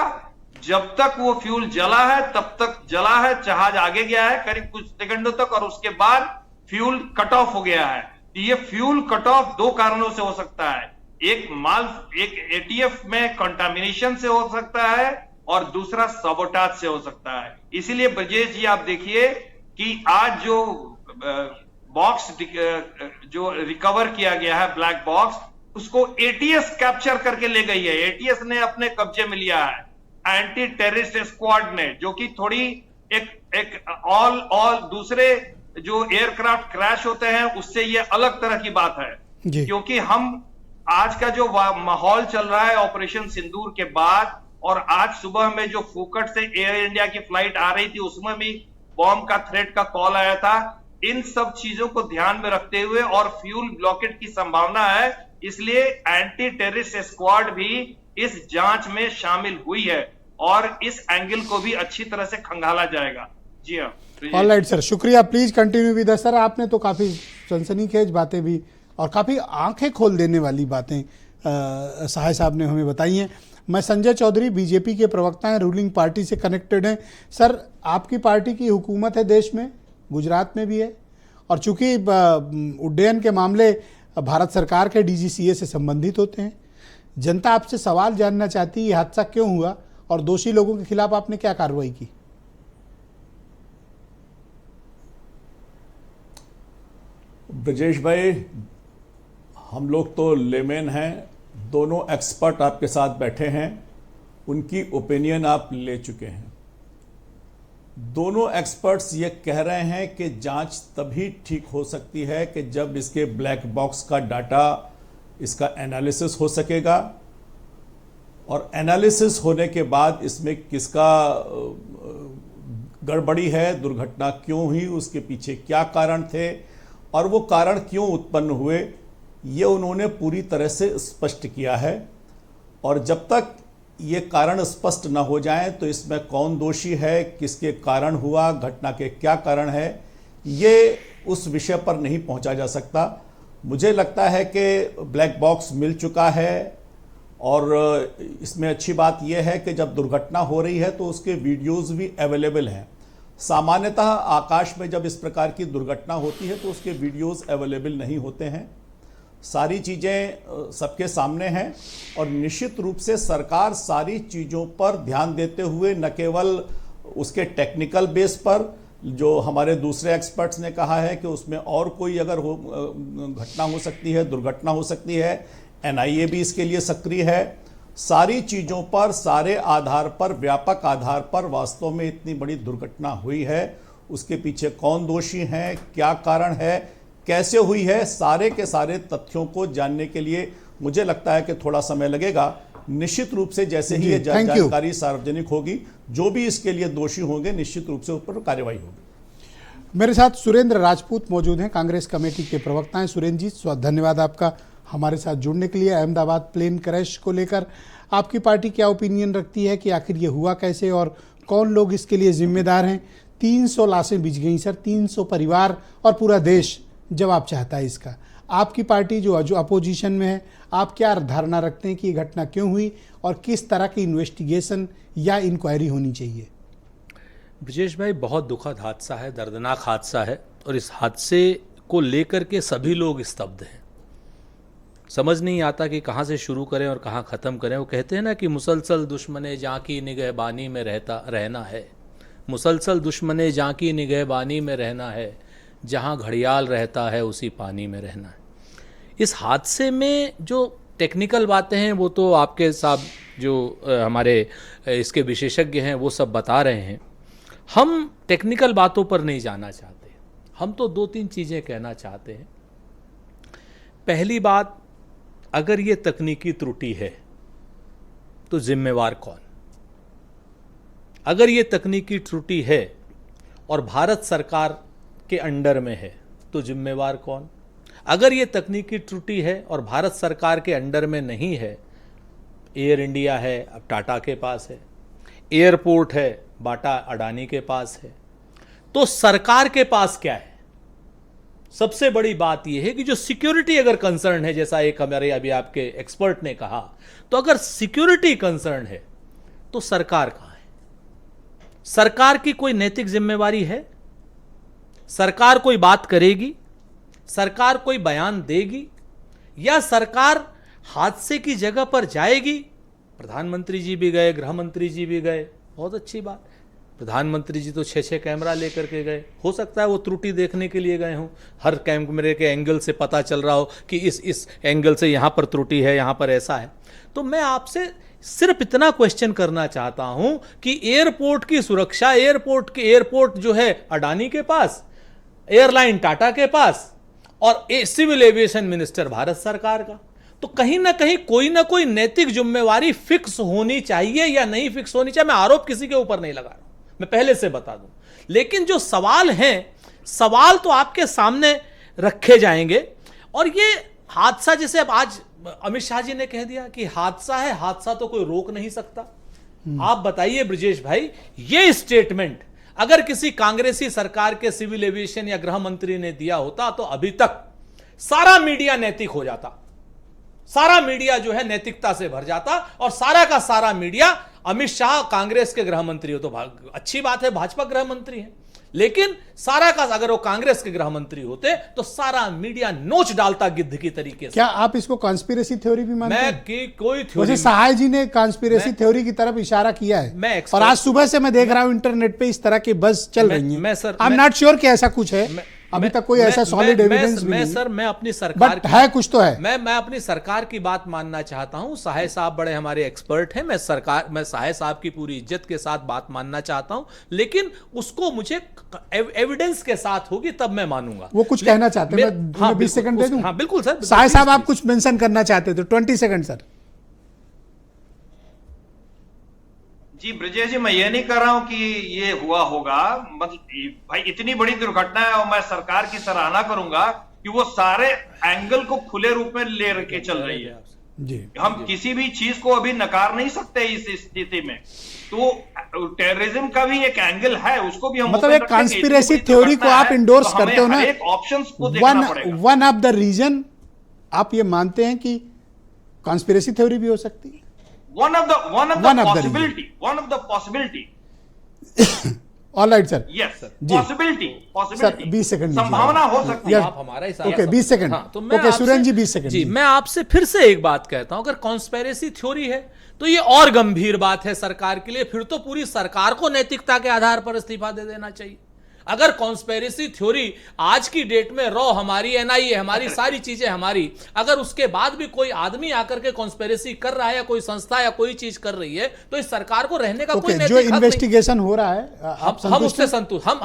जब तक वो फ्यूल जला है तब तक जला है, जहाज आगे गया है करीब कुछ सेकंडों तक, और उसके बाद फ्यूल कट ऑफ हो गया है। ये फ्यूल कट ऑफ दो कारणों से हो सकता है। एक एटीएफ में कंटामिनेशन से हो सकता है और दूसरा सबोटाज से हो सकता है। इसीलिए ब्रजेश जी, आप देखिए कि आज जो बॉक्स जो रिकवर किया गया है, ब्लैक बॉक्स, उसको एटीएस कैप्चर करके ले गई है। एटीएस ने अपने कब्जे में लिया है, एंटी टेररिस्ट स्क्वाड ने, जो कि थोड़ी एक ऑल दूसरे जो एयरक्राफ्ट क्रैश होते हैं उससे ये अलग तरह की बात है। क्योंकि हम आज का जो माहौल चल रहा है ऑपरेशन सिंदूर के बाद, और आज सुबह में जो फोकट से एयर इंडिया की फ्लाइट आ रही थी उसमें भी बॉम्ब का थ्रेट का कॉल आया था। इन सब चीजों को ध्यान में रखते हुए और फ्यूल ब्लॉकेट की संभावना है, इसलिए एंटी टेररिस्ट स्क्वाड भी इस जांच में शामिल हुई है और इस एंगल को भी अच्छी तरह से खंगाला जाएगा। जी हाँ, ऑलराइट सर, शुक्रिया। Please continue with sir. आपने तो काफी सनसनीखेज बातें भी और काफी आंखें खोल देने वाली बातें सहाय साहब ने हमें बताई हैं। मैं संजय चौधरी, बीजेपी के प्रवक्ता हैं, रूलिंग पार्टी से कनेक्टेड हैं। सर, आपकी पार्टी की हुकूमत है देश में, गुजरात में भी है, और चूंकि उड्डयन के मामले भारत सरकार के डीजीसीए से संबंधित होते हैं, जनता आपसे सवाल जानना चाहती है, ये हादसा क्यों हुआ और दोषी लोगों के खिलाफ आपने क्या कार्रवाई की? ब्रजेश भाई, हम लोग तो लेमैन हैं, दोनों एक्सपर्ट आपके साथ बैठे हैं, उनकी ओपिनियन आप ले चुके हैं। दोनों एक्सपर्ट्स ये कह रहे हैं कि जांच तभी ठीक हो सकती है कि जब इसके ब्लैक बॉक्स का डाटा, इसका एनालिसिस हो सकेगा, और एनालिसिस होने के बाद इसमें किसका गड़बड़ी है, दुर्घटना क्यों हुई, उसके पीछे क्या कारण थे और वो कारण क्यों उत्पन्न हुए, ये उन्होंने पूरी तरह से स्पष्ट किया है। और जब तक ये कारण स्पष्ट न हो जाए तो इसमें कौन दोषी है, किसके कारण हुआ, घटना के क्या कारण है, ये उस विषय पर नहीं पहुंचा जा सकता। मुझे लगता है कि ब्लैक बॉक्स मिल चुका है, और इसमें अच्छी बात यह है कि जब दुर्घटना हो रही है तो उसके वीडियोस भी अवेलेबल हैं। सामान्यतः आकाश में जब इस प्रकार की दुर्घटना होती है तो उसके वीडियोस अवेलेबल नहीं होते हैं। सारी चीज़ें सबके सामने हैं, और निश्चित रूप से सरकार सारी चीज़ों पर ध्यान देते हुए न केवल उसके टेक्निकल बेस पर, जो हमारे दूसरे एक्सपर्ट्स ने कहा है कि उसमें और कोई अगर घटना हो सकती है, दुर्घटना हो सकती है, एनआईए भी इसके लिए सक्रिय है। सारी चीज़ों पर, सारे आधार पर, व्यापक आधार पर वास्तव में इतनी बड़ी दुर्घटना हुई है, उसके पीछे कौन दोषी हैं, क्या कारण है, कैसे हुई है, सारे के सारे तथ्यों को जानने के लिए मुझे लगता है कि थोड़ा समय लगेगा। निश्चित रूप से जैसे ही ये जानकारी सार्वजनिक होगी, जो भी इसके लिए दोषी होंगे निश्चित रूप से उस पर कार्रवाई होगी। मेरे साथ सुरेंद्र राजपूत मौजूद हैं, कांग्रेस कमेटी के प्रवक्ता हैं। सुरेंद्र जी, धन्यवाद आपका हमारे साथ जुड़ने के लिए। अहमदाबाद प्लेन क्रैश को लेकर आपकी पार्टी क्या ओपिनियन रखती है कि आखिर ये हुआ कैसे और कौन लोग इसके लिए जिम्मेदार हैं? 300 लाशें बिछ गई सर, 300 परिवार और पूरा देश जवाब चाहता है इसका। आपकी पार्टी जो अपोजिशन में है, आप क्या धारणा रखते हैं कि ये घटना क्यों हुई और किस तरह की इन्वेस्टिगेशन या इंक्वायरी होनी चाहिए? ब्रजेश भाई, बहुत दुखद हादसा है, दर्दनाक हादसा है, और इस हादसे को लेकर के सभी लोग स्तब्ध हैं। समझ नहीं आता कि कहाँ से शुरू करें और कहाँ ख़त्म करें। वो कहते हैं ना कि मुसलसल दुश्मने जाँ की निगहबानी में रहना है, मुसलसल दुश्मने जाँ की निगहबानी में रहना है, जहाँ घड़ियाल रहता है उसी पानी में रहना है। इस हादसे में जो टेक्निकल बातें हैं वो तो आपके साहब जो हमारे इसके विशेषज्ञ हैं वो सब बता रहे हैं। हम टेक्निकल बातों पर नहीं जाना चाहते, हम तो 2-3 चीज़ें कहना चाहते हैं। पहली बात, अगर ये तकनीकी त्रुटि है तो जिम्मेवार कौन? अगर ये तकनीकी त्रुटि है और भारत सरकार के अंडर में है तो जिम्मेवार कौन? अगर ये तकनीकी त्रुटि है और भारत सरकार के अंडर में नहीं है, एयर इंडिया है अब टाटा के पास है, एयरपोर्ट है बाटा अडानी के पास है, तो सरकार के पास क्या है? सबसे बड़ी बात यह है कि जो सिक्योरिटी अगर कंसर्न है, जैसा एक हमारे अभी आपके एक्सपर्ट ने कहा, तो अगर सिक्योरिटी कंसर्न है तो सरकार कहां है? सरकार की कोई नैतिक जिम्मेवारी है? सरकार कोई बात करेगी? सरकार कोई बयान देगी? या सरकार हादसे की जगह पर जाएगी? प्रधानमंत्री जी भी गए, गृह मंत्री जी भी गए, बहुत अच्छी बात। प्रधानमंत्री जी तो 6 कैमरा लेकर के गए, हो सकता है वो त्रुटि देखने के लिए गए हों, हर कैमरे के एंगल से पता चल रहा हो कि इस एंगल से यहाँ पर त्रुटि है, यहाँ पर ऐसा है। तो मैं आपसे सिर्फ इतना क्वेश्चन करना चाहता हूं कि एयरपोर्ट की सुरक्षा, एयरपोर्ट जो है अडानी के पास, एयरलाइन टाटा के पास और सिविल एविएशन मिनिस्टर भारत सरकार का, तो कहीं ना कहीं कोई ना कोई नैतिक जिम्मेवारी फिक्स होनी चाहिए या नहीं फिक्स होनी चाहिए। मैं आरोप किसी के ऊपर नहीं लगा रहा, मैं पहले से बता दूं, लेकिन जो सवाल हैं, सवाल तो आपके सामने रखे जाएंगे। और ये हादसा, जैसे अब आज अमित शाह जी ने कह दिया कि हादसा है, हादसा तो कोई रोक नहीं सकता। आप बताइए ब्रजेश भाई, ये स्टेटमेंट अगर किसी कांग्रेसी सरकार के सिविल एविएशन या गृह मंत्री ने दिया होता तो अभी तक सारा मीडिया नैतिक हो जाता, सारा मीडिया जो है नैतिकता से भर जाता, और सारा का सारा मीडिया, अमित शाह कांग्रेस के गृह मंत्री हो तो अच्छी बात है, भाजपा गृह मंत्री है, लेकिन सारा का अगर वो कांग्रेस के गृह मंत्री होते तो सारा मीडिया नोच डालता गिद्ध की तरीके से। क्या आप इसको कॉन्स्पिरेसी थ्योरी भी मानते हैं? मैं कि कोई थ्योरी, वैसे सहाय जी ने कॉन्स्पिरेसी थ्योरी की तरफ इशारा किया है, और आज सुबह से मैं देख रहा हूं इंटरनेट पे इस तरह की बस चल रही है। आई एम नॉट श्योर कि ऐसा कुछ है, अभी तक कोई ऐसा सॉलिड एविडेंस भी नहीं। सर मैं अपनी सरकार बट है, कुछ तो है। मैं अपनी सरकार की बात मानना चाहता हूं। सहाय साहब बड़े हमारे एक्सपर्ट हैं, मैं सहाय साहब की पूरी इज्जत के साथ बात मानना चाहता हूं, लेकिन उसको मुझे एविडेंस के साथ होगी तब मैं मानूंगा। वो कुछ कहना चाहते हैं, मैं 20 सेकंड दे दूं? हाँ बिल्कुल सर। सहाय साहब आप कुछ मेंशन करना चाहते थे, 20 सेकंड सर। जी ब्रजेश जी, मैं ये नहीं कर रहा हूं कि ये हुआ होगा, मतलब भाई इतनी बड़ी दुर्घटना है, और मैं सरकार की सराहना करूंगा कि वो सारे एंगल को खुले रूप में ले के चल रही है जी। हम किसी भी चीज को अभी नकार नहीं सकते इस स्थिति में। तो टेररिज्म का भी एक एंगल है, उसको भी हम मतलब एक कॉन्स्पिरेसी थ्योरी को आप इंडोर्स करते हो ना, एक ऑप्शंस को देखना पड़ेगा। वन ऑफ द रीजन आप ये मानते हैं कि कॉन्स्पिरेसी थ्योरी भी हो सकती है? One of the possibility. All right, sir. Yes, ji. possibility. Sir 20 second संभावना हो सकती है। आप हमारा ही ओके 20 सेकंड। हाँ, तो मैं ओके सुरेंद्र जी 20 सेकंड। जी, मैं आपसे फिर से एक बात कहता हूं, अगर कॉन्स्पिरेसी थ्योरी है तो ये और गंभीर बात है सरकार के लिए, फिर तो पूरी सरकार को नैतिकता के आधार पर इस्तीफा दे देना चाहिए। अगर कॉन्स्पिरेसी थ्योरी आज की डेट में रॉ हमारी, एनआईए हमारी, सारी चीजें हमारी, अगर उसके बाद भी कोई आदमी आकर के कॉन्स्पिरेसी कर रहा है, या कोई संस्था या कोई चीज कर रही है, तो इस सरकार को रहने का कोई नैतिक जो हक नहीं। इन्वेस्टिगेशन हो रहा है हम उससे संतुष्ट, हम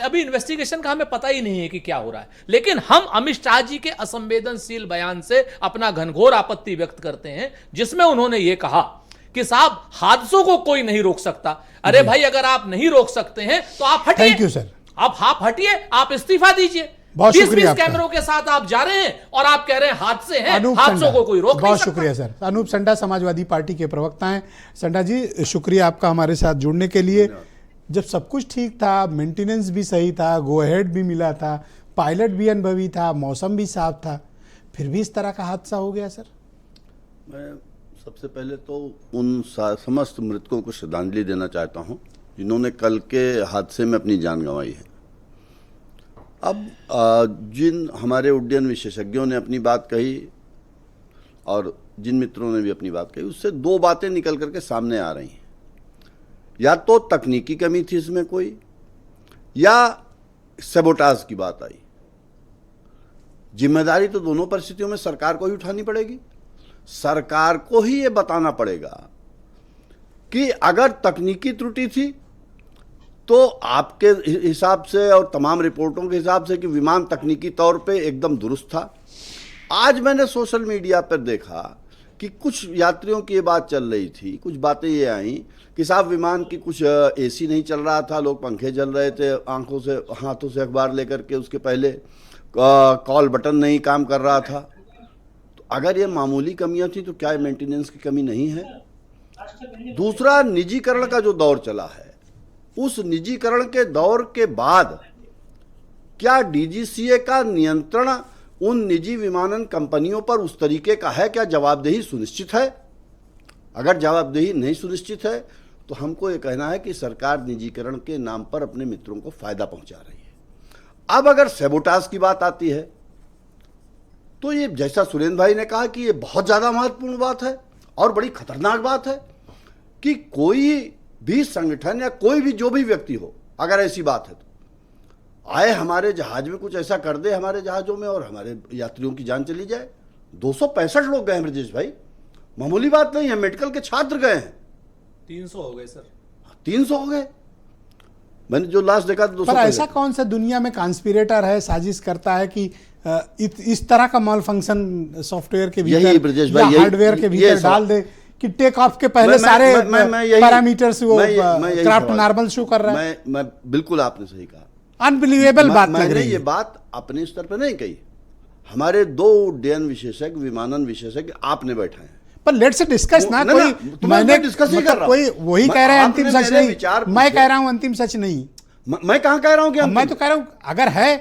अभी इन्वेस्टिगेशन का हमें पता ही नहीं है कि क्या हो रहा है, लेकिन हम अमित शाह जी के असंवेदनशील बयान से अपना घनघोर आपत्ति व्यक्त करते हैं, जिसमें उन्होंने ये कहा कि साहब हादसों को कोई नहीं रोक सकता। अरे भाई, अगर आप नहीं रोक सकते हैं तो आप हटिए। Thank you sir. आप हटिए, आप इस्तीफा दीजिए। बहुत शुक्रिया 20 कैमरों के साथ आप जा रहे हैं और आप कह रहे हैं हादसे हैं, हादसों को कोई रोक नहीं सकता। बहुत शुक्रिया सर। अनूप संडा समाजवादी पार्टी के प्रवक्ता हैं। संडा जी शुक्रिया आपका हमारे साथ जुड़ने के लिए। जब सब कुछ ठीक था, मेंटेनेंस भी सही था, गो अहेड भी मिला था, पायलट भी अनुभवी था, मौसम भी साफ था, फिर भी इस तरह का हादसा हो गया सर? मैं सबसे पहले तो उन समस्त मृतकों को श्रद्धांजलि देना चाहता हूं जिन्होंने कल के हादसे में अपनी जान गंवाई है। अब जिन हमारे उड्डयन विशेषज्ञों ने अपनी बात कही, और जिन मित्रों ने भी अपनी बात कही, उससे दो बातें निकल करके सामने आ रही हैं। या तो तकनीकी कमी थी इसमें कोई, या सैबोटाज की बात आई। जिम्मेदारी तो दोनों परिस्थितियों में सरकार को ही उठानी पड़ेगी। सरकार को ही ये बताना पड़ेगा कि अगर तकनीकी त्रुटि थी तो आपके हिसाब से और तमाम रिपोर्टों के हिसाब से कि विमान तकनीकी तौर पे एकदम दुरुस्त था। आज मैंने सोशल मीडिया पर देखा कि कुछ यात्रियों की ये बात चल रही थी, कुछ बातें ये आई कि साहब विमान की कुछ एसी नहीं चल रहा था, लोग पंखे जल रहे थे, आंखों से हाथों से अखबार लेकर के, उसके पहले कॉल बटन नहीं काम कर रहा था। तो अगर ये मामूली कमियां थी तो क्या मेंटेनेंस की कमी नहीं है? दूसरा, निजीकरण का जो दौर चला है, उस निजीकरण के दौर के बाद क्या डीजीसीए का नियंत्रण उन निजी विमानन कंपनियों पर उस तरीके का है? क्या जवाबदेही सुनिश्चित है? अगर जवाबदेही नहीं सुनिश्चित है तो हमको ये कहना है कि सरकार निजीकरण के नाम पर अपने मित्रों को फायदा पहुंचा रही है। अब अगर सैबोटाज की बात आती है तो ये, जैसा सुरेंद्र भाई ने कहा कि ये बहुत ज़्यादा महत्वपूर्ण बात है और बड़ी खतरनाक बात है कि कोई भी संगठन या कोई भी जो भी व्यक्ति हो, अगर ऐसी बात है तो आए हमारे जहाज में कुछ ऐसा कर दे, हमारे जहाज़ों में, और हमारे यात्रियों की जान चली जाए। 265 लोग गए हैं ब्रजेश भाई, मामूली बात नहीं है। मेडिकल के छात्र गए हैं। 300 हो गए सर। 300 हो गए। मैंने जो लास्ट देखा था 200। पर ऐसा कौन सा दुनिया में कॉन्स्पिरेटर है, साजिश करता है कि इस तरह का माल फंक्शन सॉफ्टवेयर के भीतर या हार्डवेयर के भीतर डाल दे कि टेक ऑफ के पहले सारे पैरामीटर्स वो क्राफ्ट नॉर्मल शो कर रहा है? मैं बिल्कुल, आपने सही कहा, अनबिलीवेबल बात लग मैंने रही है। ये बात अपने स्तर पर नहीं कही, हमारे 2 उड्डयन विशेषज्ञ, विमानन विशेषज्ञ आपने बैठा है। पर लेट्स डिस्कस ना, कोई मैंने डिस्कस नहीं कर रहा, कोई वही कह रहे हैं अंतिम सच नहीं, मैं कह रहा हूं अंतिम सच नहीं। मैं कहां कह रहा हूं कि मैं तो कह रहा हूं अगर है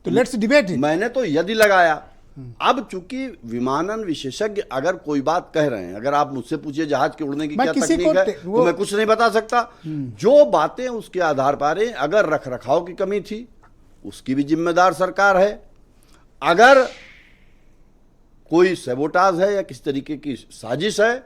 तो लेट्स डिबेट। मैंने तो यदि लगाया। अब चूंकि विमानन विशेषज्ञ अगर कोई बात कह रहे हैं, अगर आप मुझसे पूछिए जहाज के उड़ने की क्या तकनीक है तो मैं कुछ नहीं बता सकता। जो बातें उसके आधार पर हैं, अगर रखरखाव की कमी थी उसकी भी जिम्मेदार सरकार है, अगर कोई सैबोटाज है या किस तरीके की साजिश है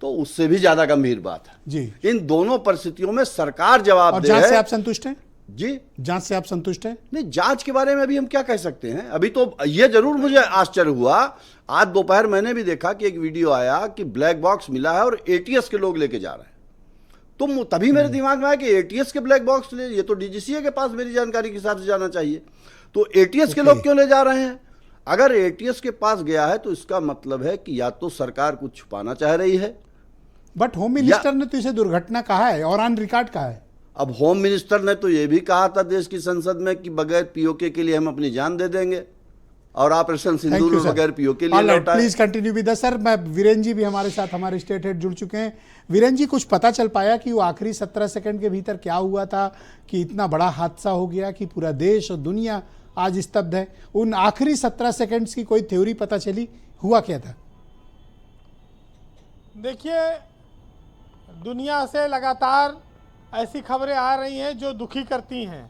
तो उससे भी ज्यादा गंभीर बात है जी। इन दोनों परिस्थितियों में सरकार जवाबदेह है। जांच से आप संतुष्ट हैं? जी, जांच से आप संतुष्ट हैं? नहीं, जांच के बारे में अभी हम क्या कह सकते हैं। अभी तो ये जरूर मुझे आश्चर्य हुआ, आज दोपहर मैंने भी देखा कि एक वीडियो आया कि ब्लैक बॉक्स मिला है और एटीएस के लोग लेके जा रहे हैं। तो तभी मेरे दिमाग में आया कि एटीएस के ब्लैक बॉक्स ले, ये तो डीजीसीए के पास मेरी जानकारी के हिसाब से जाना चाहिए, तो एटीएस के लोग क्यों ले जा रहे हैं? अगर एटीएस के पास गया है तो इसका मतलब है कि या तो सरकार कुछ छुपाना चाह रही है। बट होम मिनिस्टर ने तो इसे दुर्घटना कहा है और ऑन रिकॉर्ड कहा है। अब होम मिनिस्टर ने तो यह भी कहा था देश की संसद में कि बगैर पीओके के लिए हम अपनी जान दे देंगे, और ऑपरेशन सिंदूर में बगैर पीओके के लिए लौटा है। Please continue with sir. मैं वीरेंद्र जी भी हमारे साथ, हमारे स्टेट हेड जुड़ चुके हैं। वीरेंद्र जी, कुछ पता चल पाया कि वो आखिरी 17 सेकंड के भीतर क्या हुआ था कि इतना बड़ा हादसा हो गया कि पूरा देश और दुनिया आज स्तब्ध है? उन आखिरी 17 सेकंड्स की कोई थ्योरी पता चली? हुआ क्या था? देखिए, दुनिया से लगातार ऐसी खबरें आ रही हैं जो दुखी करती हैं।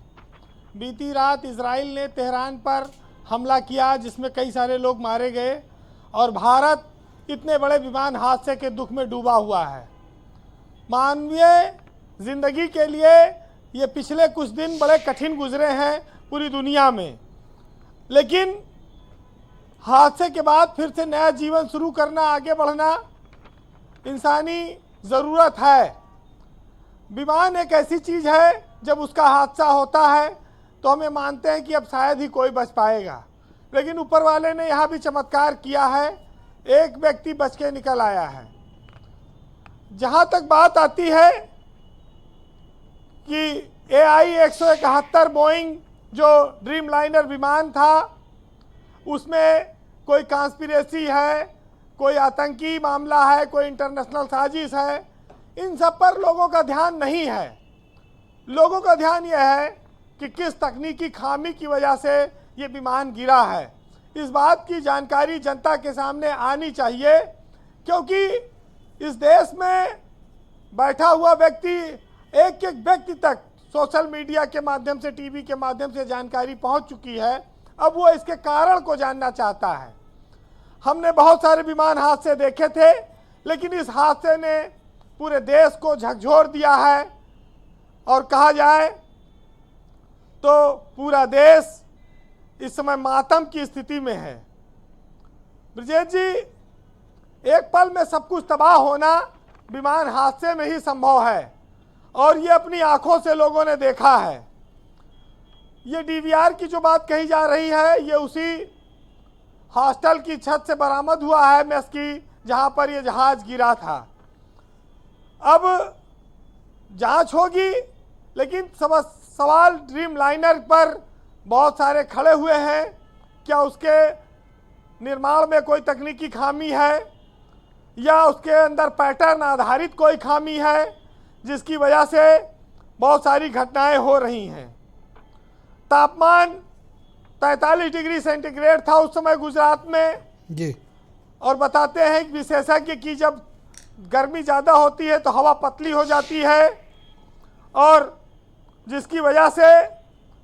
बीती रात इजराइल ने तेहरान पर हमला किया जिसमें कई सारे लोग मारे गए, और भारत इतने बड़े विमान हादसे के दुख में डूबा हुआ है। मानवीय जिंदगी के लिए ये पिछले कुछ दिन बड़े कठिन गुजरे हैं पूरी दुनिया में, लेकिन हादसे के बाद फिर से नया जीवन शुरू करना, आगे बढ़ना इंसानी ज़रूरत है। विमान एक ऐसी चीज़ है, जब उसका हादसा होता है तो हमें मानते हैं कि अब शायद ही कोई बच पाएगा, लेकिन ऊपर वाले ने यहाँ भी चमत्कार किया है, एक व्यक्ति बच के निकल आया है। जहाँ तक बात आती है कि AI 171 बोइंग जो ड्रीम लाइनर विमान था, उसमें कोई कॉन्स्पिरेसी है, कोई आतंकी मामला है, कोई इंटरनेशनल साजिश है, इन सब पर लोगों का ध्यान नहीं है। लोगों का ध्यान यह है कि किस तकनीकी खामी की वजह से ये विमान गिरा है। इस बात की जानकारी जनता के सामने आनी चाहिए, क्योंकि इस देश में बैठा हुआ व्यक्ति, एक एक व्यक्ति तक सोशल मीडिया के माध्यम से, टीवी के माध्यम से जानकारी पहुंच चुकी है। अब वो इसके कारण को जानना चाहता है। हमने बहुत सारे विमान हादसे देखे थे, लेकिन इस हादसे ने पूरे देश को झकझोर दिया है और कहा जाए तो पूरा देश इस समय मातम की स्थिति में है। ब्रजेश जी, एक पल में सब कुछ तबाह होना विमान हादसे में ही संभव है और ये अपनी आंखों से लोगों ने देखा है। ये डीवीआर की जो बात कही जा रही है, ये उसी हॉस्टल की छत से बरामद हुआ है, मेस की, जहां पर ये जहाज गिरा था। अब जांच होगी, लेकिन सवाल ड्रीम लाइनर पर बहुत सारे खड़े हुए हैं। क्या उसके निर्माण में कोई तकनीकी खामी है या उसके अंदर पैटर्न आधारित कोई खामी है जिसकी वजह से बहुत सारी घटनाएं हो रही हैं। तापमान 43 डिग्री सेंटीग्रेड था उस समय गुजरात में जी, और बताते हैं कि विशेषज्ञ कि जब गर्मी ज़्यादा होती है तो हवा पतली हो जाती है और जिसकी वजह से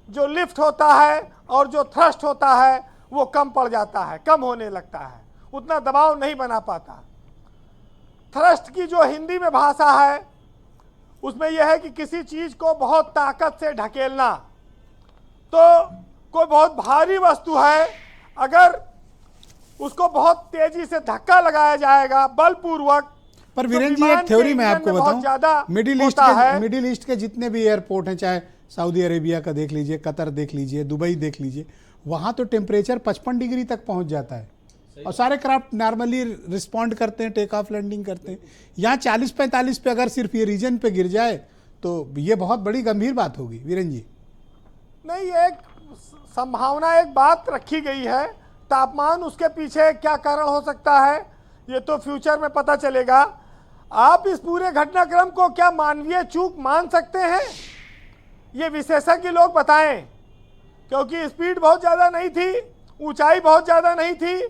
जो लिफ्ट होता है और जो थ्रस्ट होता है वो कम पड़ जाता है, कम होने लगता है, उतना दबाव नहीं बना पाता। थ्रस्ट की जो हिंदी में भाषा है उसमें यह है कि किसी चीज़ को बहुत ताकत से ढकेलना। तो कोई बहुत भारी वस्तु है, अगर उसको बहुत तेजी से धक्का लगाया जाएगा बलपूर्वक, पर वीरेंद्र जी एक थ्योरी मैं आपको बताऊं, मिडिल ईस्ट के जितने भी एयरपोर्ट हैं, चाहे सऊदी अरेबिया का देख लीजिए, कतर देख लीजिए, दुबई देख लीजिए, वहाँ तो टेम्परेचर 55 डिग्री तक पहुँच जाता है और सारे क्राफ्ट नॉर्मली रिस्पॉन्ड करते हैं, टेक ऑफ लैंडिंग करते हैं। यहाँ 40-45 पे अगर सिर्फ ये रीजन पे गिर जाए तो ये बहुत बड़ी गंभीर बात होगी। वीरेंद्र जी, नहीं, एक संभावना, एक बात रखी गई है। तापमान, उसके पीछे क्या कारण हो सकता है ये तो फ्यूचर में पता चलेगा। आप इस पूरे घटनाक्रम को क्या मानवीय चूक मान सकते हैं? ये विशेषज्ञ लोग बताएं, क्योंकि स्पीड बहुत ज़्यादा नहीं थी, ऊंचाई बहुत ज़्यादा नहीं थी।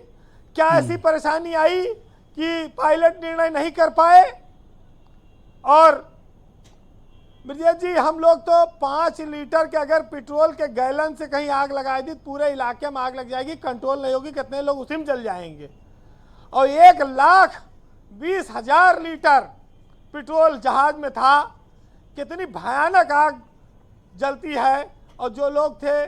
क्या ऐसी परेशानी आई कि पायलट निर्णय नहीं कर पाए? और ब्रजेश जी, हम लोग तो 5 लीटर के अगर पेट्रोल के गैलन से कहीं आग लगाई दी, पूरे इलाके में आग लग जाएगी, कंट्रोल नहीं होगी, कितने लोग उसी में जल जाएंगे। और 1,20,000 लीटर पेट्रोल जहाज में था, कितनी भयानक आग जलती है और जो लोग थे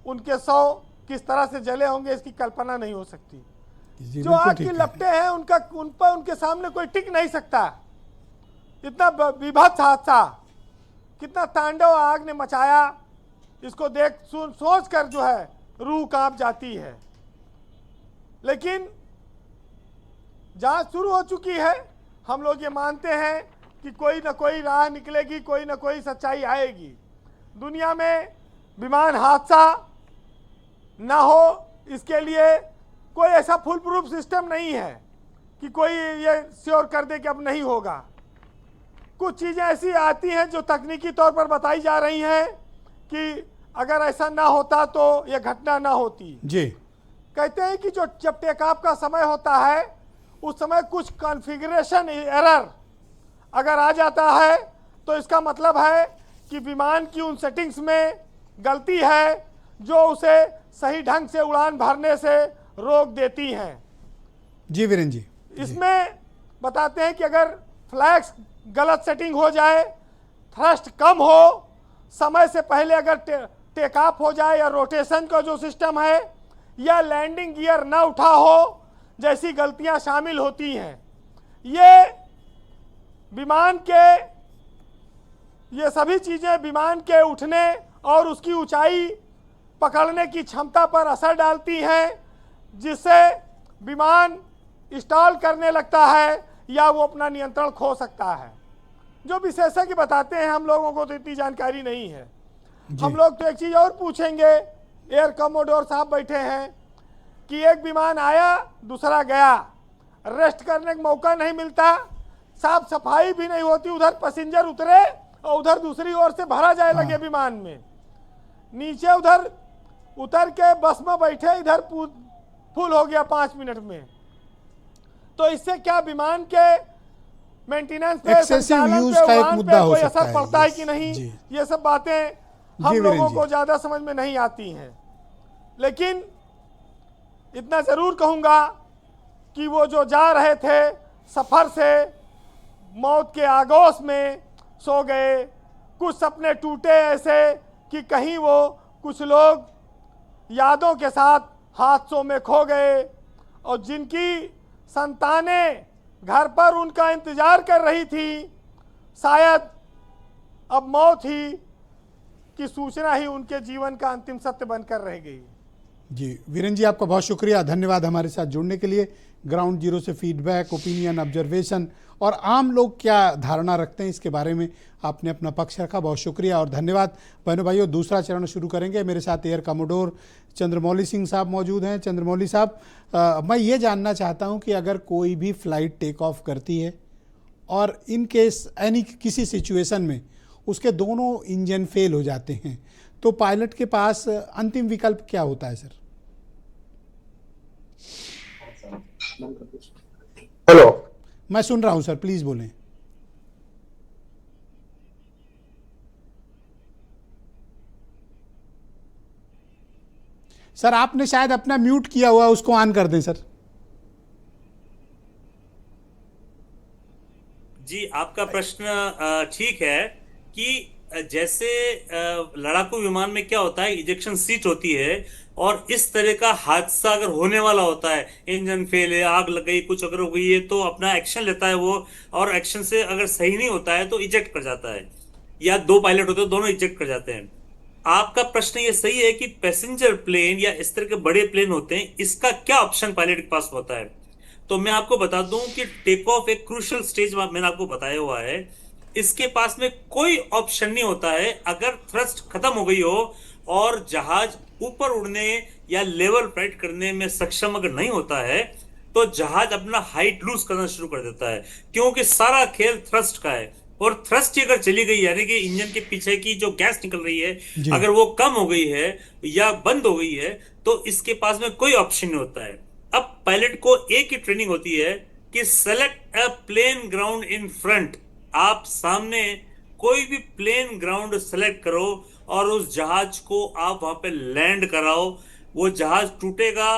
उनके 100 किस तरह से जले होंगे इसकी कल्पना नहीं हो सकती। जो आग की लपटें हैं उनके सामने कोई टिक नहीं सकता। इतना विभत्स हादसा, कितना तांडव आग ने मचाया, इसको देख सोच कर जो है रूह कांप जाती है। लेकिन जांच शुरू हो चुकी है, हम लोग ये मानते हैं कि कोई ना कोई राह निकलेगी, कोई ना कोई सच्चाई आएगी। दुनिया में विमान हादसा ना हो इसके लिए कोई ऐसा फुल प्रूफ सिस्टम नहीं है कि कोई ये श्योर कर दे कि अब नहीं होगा। कुछ चीज़ें ऐसी आती हैं जो तकनीकी तौर पर बताई जा रही हैं कि अगर ऐसा ना होता तो ये घटना ना होती जी। कहते हैं कि जो जब टेक ऑफ का समय होता है उस समय कुछ कॉन्फ़िगरेशन एरर अगर आ जाता है तो इसका मतलब है कि विमान की उन सेटिंग्स में गलती है जो उसे सही ढंग से उड़ान भरने से रोक देती हैं। जी वीरेंद्र जी, इसमें बताते हैं कि अगर फ्लैग्स गलत सेटिंग हो जाए, थ्रस्ट कम हो, समय से पहले अगर टेक ऑफ हो जाए या रोटेशन का जो सिस्टम है या लैंडिंग गियर ना उठा हो, जैसी गलतियां शामिल होती हैं, ये विमान के, ये सभी चीज़ें विमान के उठने और उसकी ऊंचाई पकड़ने की क्षमता पर असर डालती हैं, जिससे विमान स्टॉल करने लगता है या वो अपना नियंत्रण खो सकता है। जो विशेषज्ञ बताते हैं, हम लोगों को तो इतनी जानकारी नहीं है। हम लोग तो एक चीज़ और पूछेंगे, एयर कमोडोर साहब बैठे हैं, कि एक विमान आया दूसरा गया, रेस्ट करने का मौका नहीं मिलता, साफ सफाई भी नहीं होती, उधर पैसेंजर उतरे और उधर दूसरी ओर से भरा जाए लगे विमान में, नीचे उधर उतर के बस में बैठे, इधर फुल हो गया 5 मिनट में। तो इससे क्या विमान के मेंटेनेंस पे, संचालन पे, उड़ान पे कोई असर पड़ता है कि नहीं, ये सब बातें हम लोगों को ज़्यादा समझ में नहीं आती हैं। लेकिन इतना ज़रूर कहूँगा कि वो जो जा रहे थे सफ़र से मौत के आगोश में सो गए। कुछ सपने टूटे ऐसे कि कहीं वो कुछ लोग यादों के साथ हादसों में खो गए, और जिनकी संतानें घर पर उनका इंतज़ार कर रही थी, शायद अब मौत ही की सूचना ही उनके जीवन का अंतिम सत्य बनकर रह गई। जी वीरेंद्र जी, आपका बहुत शुक्रिया, धन्यवाद हमारे साथ जुड़ने के लिए। ग्राउंड जीरो से फीडबैक, ओपिनियन, ऑब्जर्वेशन और आम लोग क्या धारणा रखते हैं इसके बारे में आपने अपना पक्ष रखा, बहुत शुक्रिया और धन्यवाद। बहनों भाइयों, दूसरा चरण शुरू करेंगे। मेरे साथ एयर कमोडोर चंद्रमौली सिंह साहब मौजूद हैं। चंद्रमौली साहब, मैं ये जानना चाहता हूँ कि अगर कोई भी फ़्लाइट टेक ऑफ करती है और इन केस यानी किसी सिचुएशन में उसके दोनों इंजन फेल हो जाते हैं, तो पायलट के पास अंतिम विकल्प क्या होता है सर? हेलो, मैं सुन रहा हूं सर, प्लीज बोलें। सर आपने शायद अपना म्यूट किया हुआ, उसको ऑन कर दें सर। जी, आपका प्रश्न ठीक है कि जैसे लड़ाकू विमान में क्या होता है, इजेक्शन सीट होती है और इस तरह का हादसा अगर होने वाला होता है, इंजन फेल है, आग लग गई, कुछ अगर हो गई है, तो अपना एक्शन लेता है वो, और एक्शन से अगर सही नहीं होता है तो इजेक्ट कर जाता है, या दो पायलट होते हैं दोनों इजेक्ट कर जाते हैं। आपका प्रश्न ये सही है कि पैसेंजर प्लेन या इस तरह के बड़े प्लेन होते हैं, इसका क्या ऑप्शन पायलट के पास होता है? तो मैं आपको बता दूं कि टेक ऑफ एक क्रूशियल स्टेज मैंने आपको बताया हुआ है। इसके पास में कोई ऑप्शन नहीं होता है अगर थ्रस्ट खत्म हो गई हो और जहाज ऊपर उड़ने या लेवल फ्लाइट करने में सक्षम अगर नहीं होता है, तो जहाज अपना हाइट लूज करना शुरू कर देता है, क्योंकि सारा खेल थ्रस्ट का है। और थ्रस्ट ही अगर चली गई, यानी कि इंजन के पीछे की जो गैस निकल रही है, अगर वो कम हो गई है या बंद हो गई है, तो इसके पास में कोई ऑप्शन नहीं होता है। अब पायलट को एक ही ट्रेनिंग होती है कि select a plane ground in front. आप सामने कोई भी प्लेन ग्राउंड सेलेक्ट करो और उस जहाज को आप वहां पे लैंड कराओ। वो जहाज टूटेगा,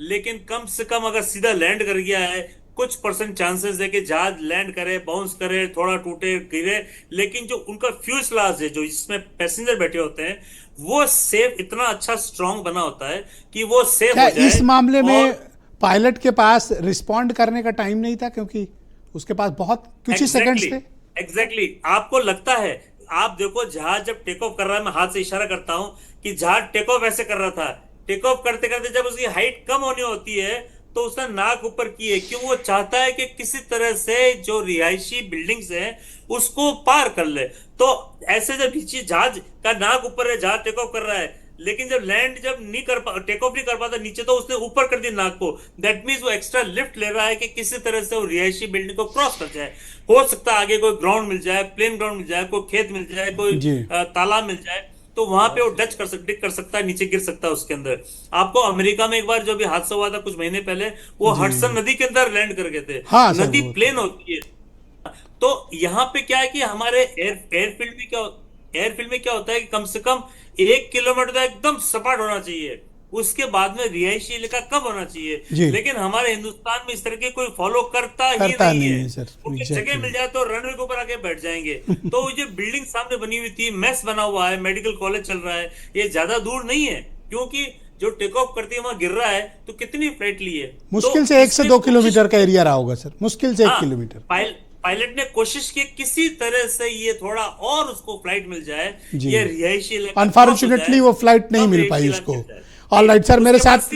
लेकिन कम से कम अगर सीधा लैंड कर गया है, कुछ परसेंट चांसेस है कि जहाज लैंड करे, बाउंस करे, थोड़ा टूटे, गिरे, लेकिन जो उनका फ्यूजलाज है, जो इसमें पैसेंजर बैठे होते हैं, वो सेफ, इतना अच्छा स्ट्रांग बना होता है कि वो सेफ हो जाए। इस मामले में पायलट के पास रिस्पॉन्ड करने का टाइम नहीं था, क्योंकि उसके पास बहुत कुछ ही सेकंड्स थे। एग्जैक्टली, आपको लगता है, आप देखो जहाज जब टेक ऑफ कर रहा है, मैं हाथ से इशारा करता हूं कि जहाज टेक ऑफ ऐसे कर रहा था, टेक ऑफ करते करते जब उसकी हाइट कम होनी होती है तो उसने नाक ऊपर की है, क्यों? वो चाहता है कि किसी तरह से जो रिहायशी बिल्डिंग्स हैं उसको पार कर ले। तो ऐसे जब नीचे जहाज का नाक ऊपर है, जहाज टेक ऑफ कर रहा है, लेकिन जब लैंड जब नहीं कर पा, टेक ऑफ नहीं कर पाता नीचे, तो उसने ऊपर कर दी नाक को। दैट मींस वो एक्स्ट्रा लिफ्ट ले रहा है कि किसी तरह से वो रिहायशी बिल्डिंग को क्रॉस कर जाए। हो सकता है आगे कोई ग्राउंड मिल जाए, प्लेन ग्राउंड मिल जाए, कोई खेत मिल जाए, कोई तालाब मिल जाए, तो वहां पे वो डिग कर सकता है, नीचे गिर सकता है उसके अंदर। आपको अमेरिका में एक बार जो भी हादसा हुआ था कुछ महीने पहले, वो हडसन नदी के अंदर लैंड कर गए थे। हाँ, नदी प्लेन होती है। तो यहाँ पे क्या है कि हमारे एयरफील्ड में क्या होता है कि कम से कम 1 किलोमीटर तक एकदम सपाट होना चाहिए, उसके बाद में रिहायशी इलाका कम होना चाहिए। लेकिन हमारे हिंदुस्तान में इस तरह के कोई फॉलो करता ही नहीं है। उनकी जगह मिल जाए तो रनवे के ऊपर आके बैठ जाएंगे। तो ये बिल्डिंग सामने बनी हुई थी, मेस बना हुआ है, मेडिकल कॉलेज चल रहा है, ये ज्यादा दूर नहीं है, क्योंकि जो टेक ऑफ करती है वहां गिर रहा है, तो कितनी फ्लाइट ली है? मुश्किल से 1 से 2 किलोमीटर का एरिया रहा होगा सर, मुश्किल से 1 किलोमीटर। पायलट ने कोशिश की किसी तरह से ये थोड़ा और उसको फ्लाइट मिल जाए, ये रिहायशी इलाका। अनफॉर्चुनेटली वो फ्लाइट नहीं मिल पाई उसको। ऑलराइट सर, मेरे साथ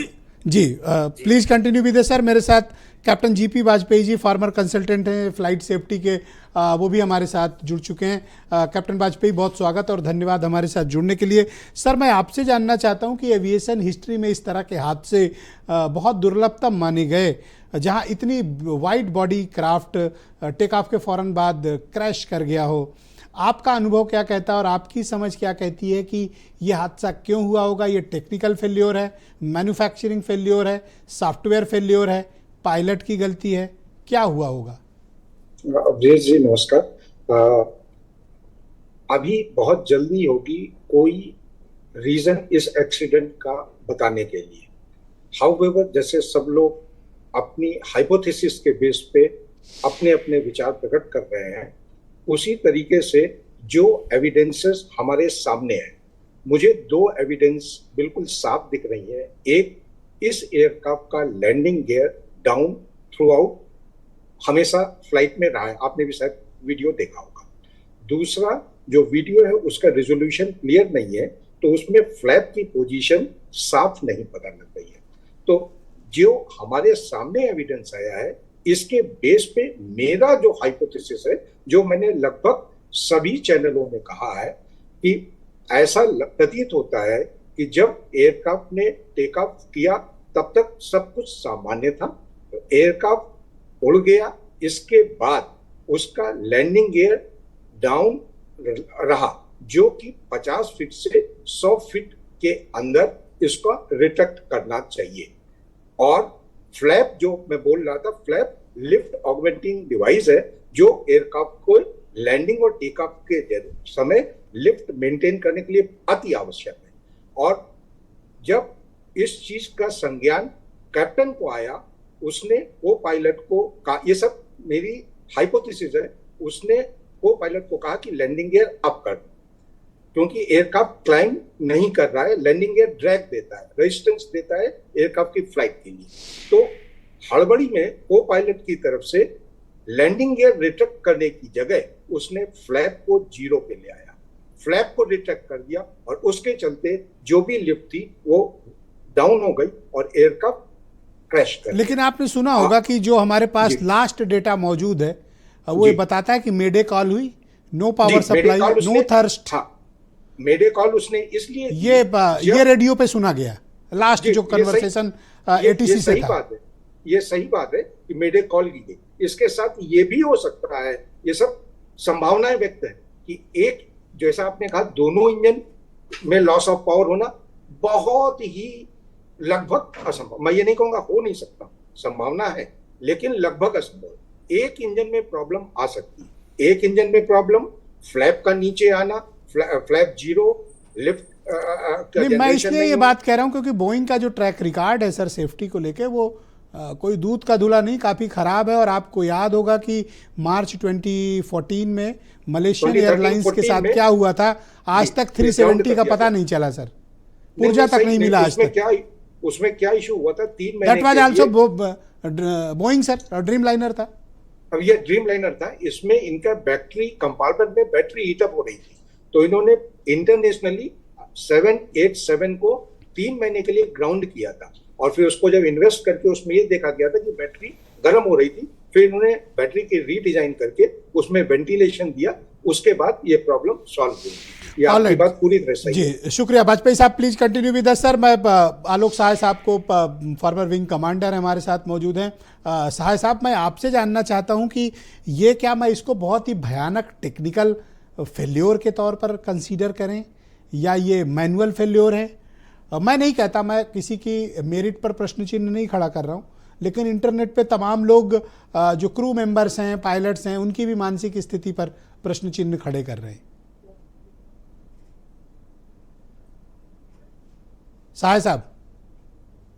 जी प्लीज कंटिन्यू विद सर। मेरे साथ captain GP Vajpayee ji, farmer consultant हैं फ्लाइट सेफ्टी के, वो भी हमारे साथ जुड़ चुके हैं। कैप्टन वाजपेयी, बहुत स्वागत और धन्यवाद हमारे साथ जुड़ने के लिए। सर, मैं आपसे जानना चाहता हूं कि एविएशन हिस्ट्री में इस तरह के हादसे बहुत दुर्लभतम माने गए, जहां इतनी wide body craft take off के फ़ौरन बाद क्रैश कर गया हो। आपका अनुभव क्या कहता है और आपकी समझ क्या कहती है कि ये हादसा क्यों हुआ होगा? ये टेक्निकल फेल्योर है, मैन्युफैक्चरिंग फेल्योर है, सॉफ्टवेयर फेल्योर है, पायलट की गलती है, क्या हुआ होगा? अवधेश जी नमस्कार। अभी बहुत जल्दी होगी कोई रीजन इस एक्सीडेंट का बताने के लिए। हाउएवर, जैसे सब लोग अपनी हाइपोथेसिस के बेस पे अपने अपने विचार प्रकट कर रहे हैं, उसी तरीके से जो एविडेंसेस हमारे सामने हैं, मुझे दो एविडेंस बिल्कुल साफ दिख रही है। एक, इस एयरक्राफ्ट का landing gear down throughout हमेशा फ्लाइट में रहा है, आपने भी शायद वीडियो देखा होगा। दूसरा, जो वीडियो है उसका रेजोल्यूशन क्लियर नहीं है, तो उसमें फ्लैप की पोजीशन साफ नहीं पता लग रही है। तो जो हमारे सामने एविडेंस आया है, इसके बेस पे मेरा जो हाइपोथेसिस है, जो मैंने लगभग सभी चैनलों में कहा है, कि ऐसा प्रतीत होता है कि जब एयरक्राफ्ट ने टेक ऑफ किया तब तक सब कुछ सामान्य था, तो एयरक्राफ्ट उड़ गया, इसके बाद उसका लैंडिंग गियर डाउन रहा, जो कि 50 फीट से 100 फीट के अंदर इसको रिट्रैक्ट करना चाहिए। और फ्लैप, जो मैं बोल रहा था, फ्लैप लिफ्ट ऑगमेंटिंग डिवाइस है, जो एयरक्राफ्ट को लैंडिंग और टेक ऑफ के समय लिफ्ट मेंटेन करने के लिए अति आवश्यक है। और जब इस चीज का संज्ञान कैप्टन को आया, उसने को पायलट को कहा, ये सब मेरी हाइपोथेसिस है, उसने को पायलट को कहा कि लैंडिंग गियर अप कर, क्योंकि एयरक्राफ्ट क्लाइंब नहीं कर रहा है, लैंडिंग गियर ड्रैग देता है, रेजिस्टेंस देता है एयरक्राफ्ट की फ्लाइट के लिए। तो हड़बड़ी में को पायलट की तरफ से लैंडिंग गियर रिट्रैक्ट करने की जगह उसने फ्लैप को 0 पे ले आया, फ्लैप को रिट्रैक्ट कर दिया, और उसके चलते जो भी लिफ्ट थी वो डाउन हो गई और एयरक्राफ्ट क्रैश कर। लेकिन आपने सुना होगा कि जो हमारे पास लास्ट डेटा मौजूद है वो ये बताता है कि मेडे कॉल हुई, no power supply, no thrust. हाँ, मेडे कॉल उसने इसलिए ये रेडियो पे सुना गया लास्ट जो कन्वर्सेशन एटीसी से था। बात है, ये सही बात है कि मेडे कॉल की गई। इसके साथ ये भी हो सकता है, ये सब संभावनाएं व्यक्त है कि एक, जैसा आपने कहा, दोनों इंजन में लॉस ऑफ पावर होना बहुत ही लगभग असंभव, मैं ये नहीं कहूंगा हो नहीं सकता, संभावना है, लेकिन लगभग असंभव। एक इंजन में प्रॉब्लम आ सकती है, एक इंजन में प्रॉब्लम, फ्लैप का नीचे आना, फ्लैप 0, लिफ्ट नहीं, मैं इसलिए ये बात कह रहा हूं क्योंकि बोइंग का जो ट्रैक रिकॉर्ड है सर सेफ्टी को लेके, वो कोई दूध का धुला नहीं, काफी खराब है। और आपको याद होगा कि मार्च 2014 में मलेशियन एयरलाइंस के साथ क्या हुआ था, आज तक 370 का पता नहीं चला सर, पुर्जा तक नहीं मिला आज तक। उसमें क्या इशू हुआ था, 3 महीने that was also Boeing sir, dream liner था। अब ये ड्रीम लाइनर था, इसमें इनका बैटरी कंपार्टमेंट में बैटरी हीटअप हो रही थी, तो इन्होंने इंटरनेशनली 787 को 3 महीने के लिए ग्राउंड किया था, और फिर उसको जब इन्वेस्ट करके उसमें ये देखा गया था कि बैटरी गर्म हो रही थी, फिर इन्होंने बैटरी की रीडिजाइन करके उसमें वेंटिलेशन दिया, उसके बाद ये प्रॉब्लम सॉल्व हुई। ये आपकी बात पूरी तरह सही है। जी शुक्रिया। वाजपेयी साहब please continue with us sir. मैं आलोक सहाय साहब को, फॉर्मर विंग कमांडर हमारे साथ मौजूद हैं। सहाय साहब, मैं आपसे जानना चाहता हूं कि ये क्या मैं इसको बहुत ही भयानक टेक्निकल फेल्योर के तौर पर कंसीडर करें, या ये मैनुअल फेल्योर है? मैं नहीं कहता, मैं किसी की मेरिट पर प्रश्न चिन्ह नहीं खड़ा कर रहा हूं, लेकिन इंटरनेट पे तमाम लोग जो क्रू मेंबर्स हैं, पायलट्स हैं, उनकी भी मानसिक स्थिति पर प्रश्न चिन्ह खड़े कर रहे हैं। सहाय साहब,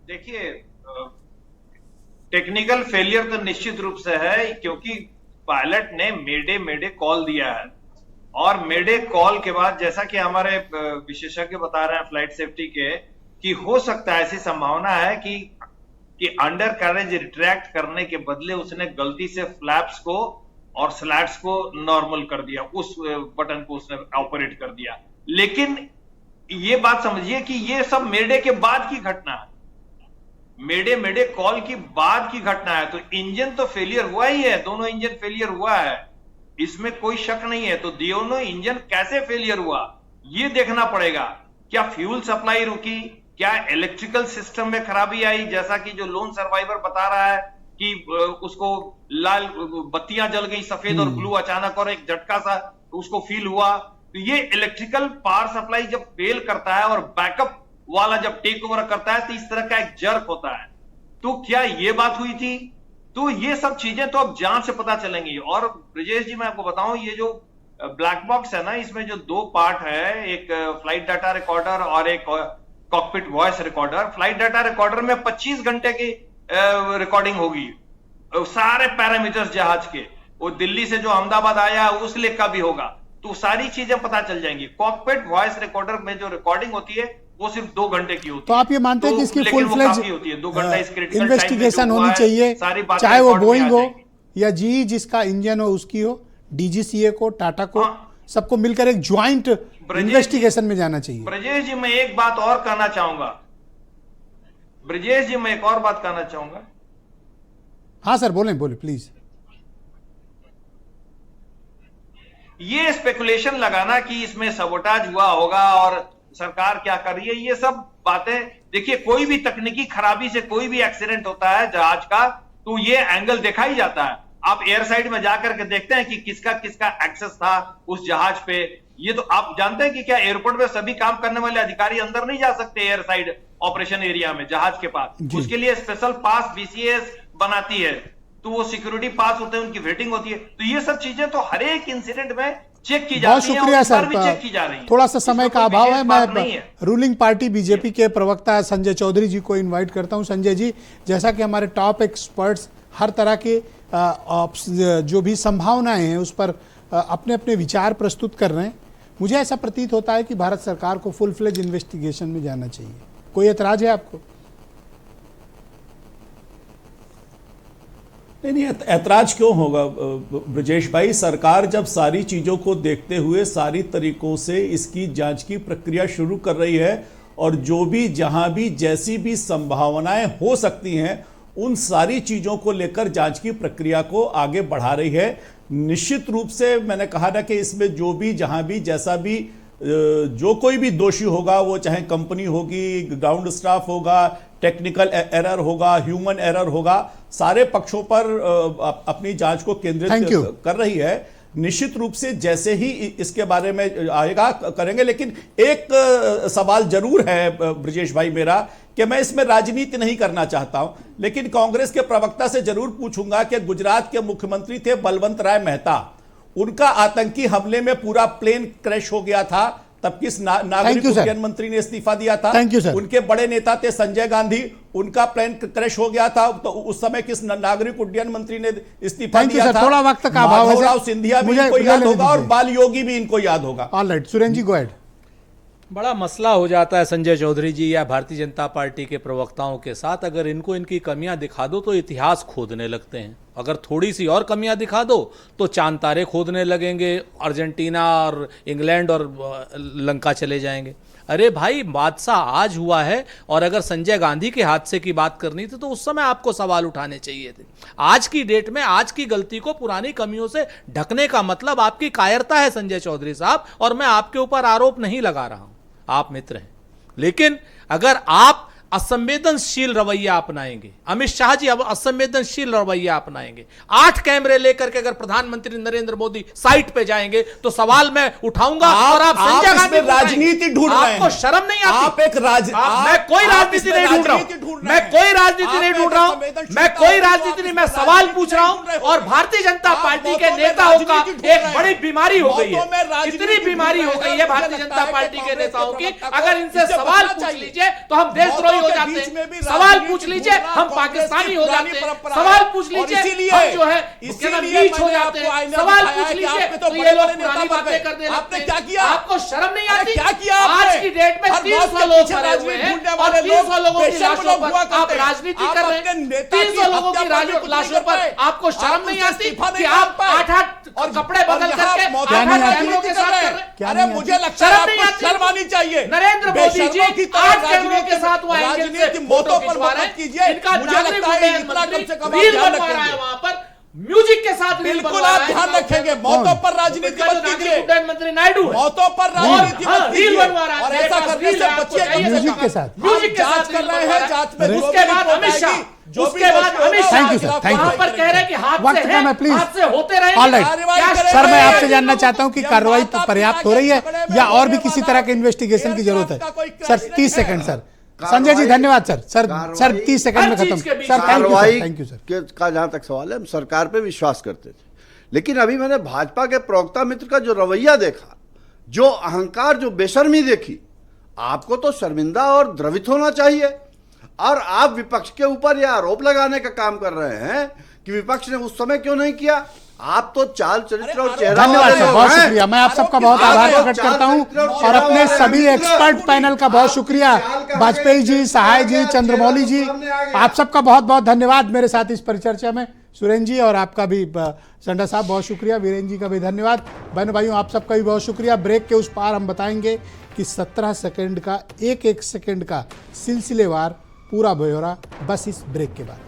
देखिए, टेक्निकल फेलियर तो निश्चित रूप से है, क्योंकि पायलट ने मेडे मेडे कॉल दिया है, और मेडे कॉल के बाद, जैसा कि हमारे विशेषज्ञ बता रहे हैं फ्लाइट सेफ्टी के, कि हो सकता है, ऐसी संभावना है कि अंडर कैरेज रिट्रैक्ट करने के बदले उसने गलती से फ्लैप्स को और स्लैट्स को नॉर्मल कर दिया, उस बटन को उसने ऑपरेट कर दिया। लेकिन ये बात समझिए कि ये सब मेडे के बाद की घटना है, मेडे कॉल की बाद की घटना है, तो इंजन तो फेलियर हुआ ही है, दोनों इंजन फेलियर हुआ है, इसमें कोई शक नहीं है। तो दोनों इंजन कैसे फेलियर हुआ ये देखना पड़ेगा। क्या फ्यूल सप्लाई रुकी, क्या इलेक्ट्रिकल सिस्टम में खराबी आई, जैसा कि जो लोन सर्वाइवर बता रहा है कि उसको लाल बत्तियां जल गई, सफेद और ब्लू अचानक, और एक झटका सा उसको फील हुआ। तो ये इलेक्ट्रिकल पावर सप्लाई जब फेल करता है और बैकअप वाला जब टेक ओवर करता है, तो इस तरह का एक जर्क होता है। तो क्या ये बात हुई थी? तो ये सब चीजें तो अब जांच से पता चलेंगी। और ब्रजेश जी, मैं आपको बताऊं, ये जो ब्लैक बॉक्स है ना, इसमें जो 2 पार्ट है, एक फ्लाइट डाटा रिकॉर्डर और एक cockpit voice recorder. Flight data recorder में 25 घंटे की रिकॉर्डिंग होगी, सारे पैरामीटर्स जहाज के, वो दिल्ली से जो अहमदाबाद आया उस लेख का भी होगा, तो सारी चीजें पता चल जाएंगी। कॉकपिट वॉइस रिकॉर्डर में जो रिकॉर्डिंग होती है वो सिर्फ 2 घंटे की होती है। तो आप ये मानते हैं कि इसकी लेकिन फुल वो फ्लेज काफी होती है, 2 घंटा इस क्रिटिकल इन्वेस्टिगेशन होनी चाहिए, चाहे वो बोइंग हो या जी जिसका इंजन हो उसकी हो, डीजीसीए को, टाटा को, सबको मिलकर एक ज्वाइंट इन्वेस्टिगेशन में जाना चाहिए। ब्रजेश जी, मैं एक बात और कहना चाहूंगा, ब्रजेश जी मैं एक और बात कहना चाहूंगा। हाँ सर, बोले प्लीज। ये स्पेकुलेशन लगाना कि इसमें सबोटाज हुआ होगा और सरकार क्या कर रही है, ये सब बातें, देखिए कोई भी तकनीकी खराबी से कोई भी एक्सीडेंट होता है जहाज का तो ये एंगल देखा ही जाता है। आप एयर साइड में जाकर के देखते हैं कि किसका किसका एक्सेस था उस जहाज पे। ये तो आप जानते हैं कि क्या एयरपोर्ट में सभी काम करने वाले अधिकारी अंदर नहीं जा सकते एयर साइड ऑपरेशन एरिया में जहाज के पास, उसके लिए स्पेशल पास बीसीएस बनाती है, तो वो सिक्योरिटी पास होते हैं, उनकी वेटिंग होती है। तो ये सब चीजें तो हर एक इंसिडेंट में चेक की बहुत जाती है, शुक्रिया सर, चेक की जा रही है। थोड़ा सा समय का अभाव है, मैं है। रूलिंग पार्टी बीजेपी के प्रवक्ता संजय चौधरी जी को इनवाइट करता हूं। संजय जी, जैसा कि हमारे टॉप एक्सपर्ट्स हर तरह के जो भी संभावनाएं हैं उस पर अपने अपने विचार प्रस्तुत कर रहे हैं, मुझे ऐसा प्रतीत होता है कि भारत सरकार को फुल फ्लेज इन्वेस्टिगेशन में जाना चाहिए। कोई एतराज है आपको? नहीं, ऐतराज क्यों होगा ब्रजेश भाई? सरकार जब सारी चीज़ों को देखते हुए सारी तरीकों से इसकी जांच की प्रक्रिया शुरू कर रही है और जो भी जहां भी जैसी भी संभावनाएं हो सकती हैं उन सारी चीज़ों को लेकर जांच की प्रक्रिया को आगे बढ़ा रही है। निश्चित रूप से मैंने कहा ना कि इसमें जो भी जहां भी जैसा भी जो कोई भी दोषी होगा, वो चाहे कंपनी होगी, ग्राउंड स्टाफ होगा, टेक्निकल एरर होगा, ह्यूमन एरर होगा, सारे पक्षों पर अपनी जांच को केंद्रित कर रही है। निश्चित रूप से जैसे ही इसके बारे में आएगा करेंगे, लेकिन एक सवाल जरूर है ब्रजेश भाई मेरा कि मैं इसमें राजनीति नहीं करना चाहता हूं, लेकिन कांग्रेस के प्रवक्ता से जरूर पूछूंगा कि गुजरात के मुख्यमंत्री थे बलवंत राय मेहता, उनका आतंकी हमले में पूरा प्लेन क्रैश हो गया था, तब किस नागरिक उड्डयन मंत्री ने इस्तीफा दिया था? उनके बड़े नेता थे संजय गांधी, उनका प्लेन क्रैश हो गया था, तो उस समय किस नागरिक उड्डयन मंत्री ने इस्तीफा दिया था? थोड़ा वक्त का अभाव है सर, माधवराव सिंधिया भी इनको याद होगा और बाल योगी भी इनको याद होगा। ऑलराइट, सुरेंद्र जी गो अहेड। बड़ा मसला हो जाता है संजय चौधरी जी या भारतीय जनता पार्टी के प्रवक्ताओं के साथ, अगर इनको इनकी कमियां दिखा दो तो इतिहास खोदने लगते हैं, अगर थोड़ी सी और कमियां दिखा दो तो चांद तारे खोदने लगेंगे, अर्जेंटीना और इंग्लैंड और लंका चले जाएंगे। अरे भाई, हादसा आज हुआ है और अगर संजय गांधी के हादसे की बात करनी थी तो उस समय आपको सवाल उठाने चाहिए थे। आज की डेट में आज की गलती को पुरानी कमियों से ढकने का मतलब आपकी कायरता है संजय चौधरी साहब, और मैं आपके ऊपर आरोप नहीं लगा रहा हूं, आप मित्र हैं, लेकिन अगर आप असंवेदनशील रवैया अपनाएंगे, अमित शाह जी अब असंवेदनशील रवैया अपनाएंगे, 8 कैमरे लेकर के अगर प्रधानमंत्री नरेंद्र मोदी साइट पे जाएंगे तो सवाल मैं उठाऊंगा और आप संजय गांधी राजनीति ढूंढ रहे हैं। आपको शर्म नहीं आती? आप एक मैं कोई राजनीति नहीं ढूंढ रहा हूं, मैं कोई राजनीति नहीं ढूंढ रहा हूं, मैं कोई राजनीति नहीं, मैं सवाल पूछ रहा हूं। और भारतीय जनता पार्टी के नेताओं का एक बड़ी बीमारी हो गई है, इतनी बीमारी हो गई है भारतीय जनता पार्टी के नेताओं की, अगर इनसे सवाल पूछ लीजिए तो हम देशद्रोही हो जाते हैं, सवाल पूछ लीजिए हम पाकिस्तानी हो जाते हैं, सवाल पूछ लीजिए हम जो है नीच हो जाते हैं, सवाल पूछ लीजिए तो ये लोग पुरानी बातें करने लगते हैं। आपको शर्म नहीं आती? आज की डेट में 300 लोग मरे हुए हैं और 300 लोगों की लाशों पर आप राजनीति कर रहे हैं। 300 लोगों की लाशों पर आपको शर्म नहीं आती कि आप 8-8 और कपड़े बदल करके 8-8 कैमरों के साथ कर रहे हैं? अरे मुझे लगता है आपको शर्म आनी चाहिए। नरेंद्र मोदी जी 8 कैमरों के साथ वो राजनीति मोटो पर मत कीजिए। मुझे लगता है इतना कम से कम रील बनवा रहा है वहां पर, म्यूजिक के साथ बिल्कुल आप ध्यान रखेंगे। मौतों पर राजनीति मत कीजिए। उड्डयन मंत्री नायडू मौतों पर राजनीति मत कीजिए और ऐसा करने से बचिए। म्यूजिक के साथ जांच कर रहे हैं, जांच में उसके बाद अमित शाह, उसके बाद Amit Shah thank you sir, thank वहां पर कह रहे हैं कि हाथ से होते रहे। ऑलराइट सर, मैं आपसे जानना चाहता हूं कि कार्रवाई पर्याप्त हो रही है या और भी किसी तरह के इन्वेस्टिगेशन की जरूरत है? Sir 30 second sir. Sanjay ji धन्यवाद सर। सर 30 सेकंड में खत्म। Sir thank you sir. का जहां तक सवाल है, हम सरकार पे विश्वास करते थे, लेकिन अभी मैंने भाजपा के प्रवक्ता मित्र का जो रवैया देखा, जो अहंकार, जो बेशर्मी देखी, आपको तो शर्मिंदा और द्रवित होना चाहिए। और आप विपक्ष के ऊपर यह आरोप लगाने का काम कर रहे हैं कि विपक्ष ने उस समय क्यों नहीं किया। आप तो चाल चरित्र और चेहरा धन्यवाद वाले सर, लोग बहुत हैं। शुक्रिया। मैं आप सबका बहुत आभार प्रकट करता हूं और अपने सभी एक्सपर्ट पैनल का बहुत शुक्रिया। वाजपेयी जी, सहाय जी, चंद्रमौली जी, आप सबका बहुत बहुत धन्यवाद मेरे साथ इस परिचर्चा में। सुरेंद्र जी और आपका भी संडा साहब बहुत शुक्रिया, वीरेंद्र जी का भी धन्यवाद। बहनों भाइयों आप सबका भी बहुत शुक्रिया। ब्रेक के उस पार हम बताएंगे कि 17 सेकंड का एक सेकंड का सिलसिलेवार पूरा ब्यौरा बस इस ब्रेक के बाद।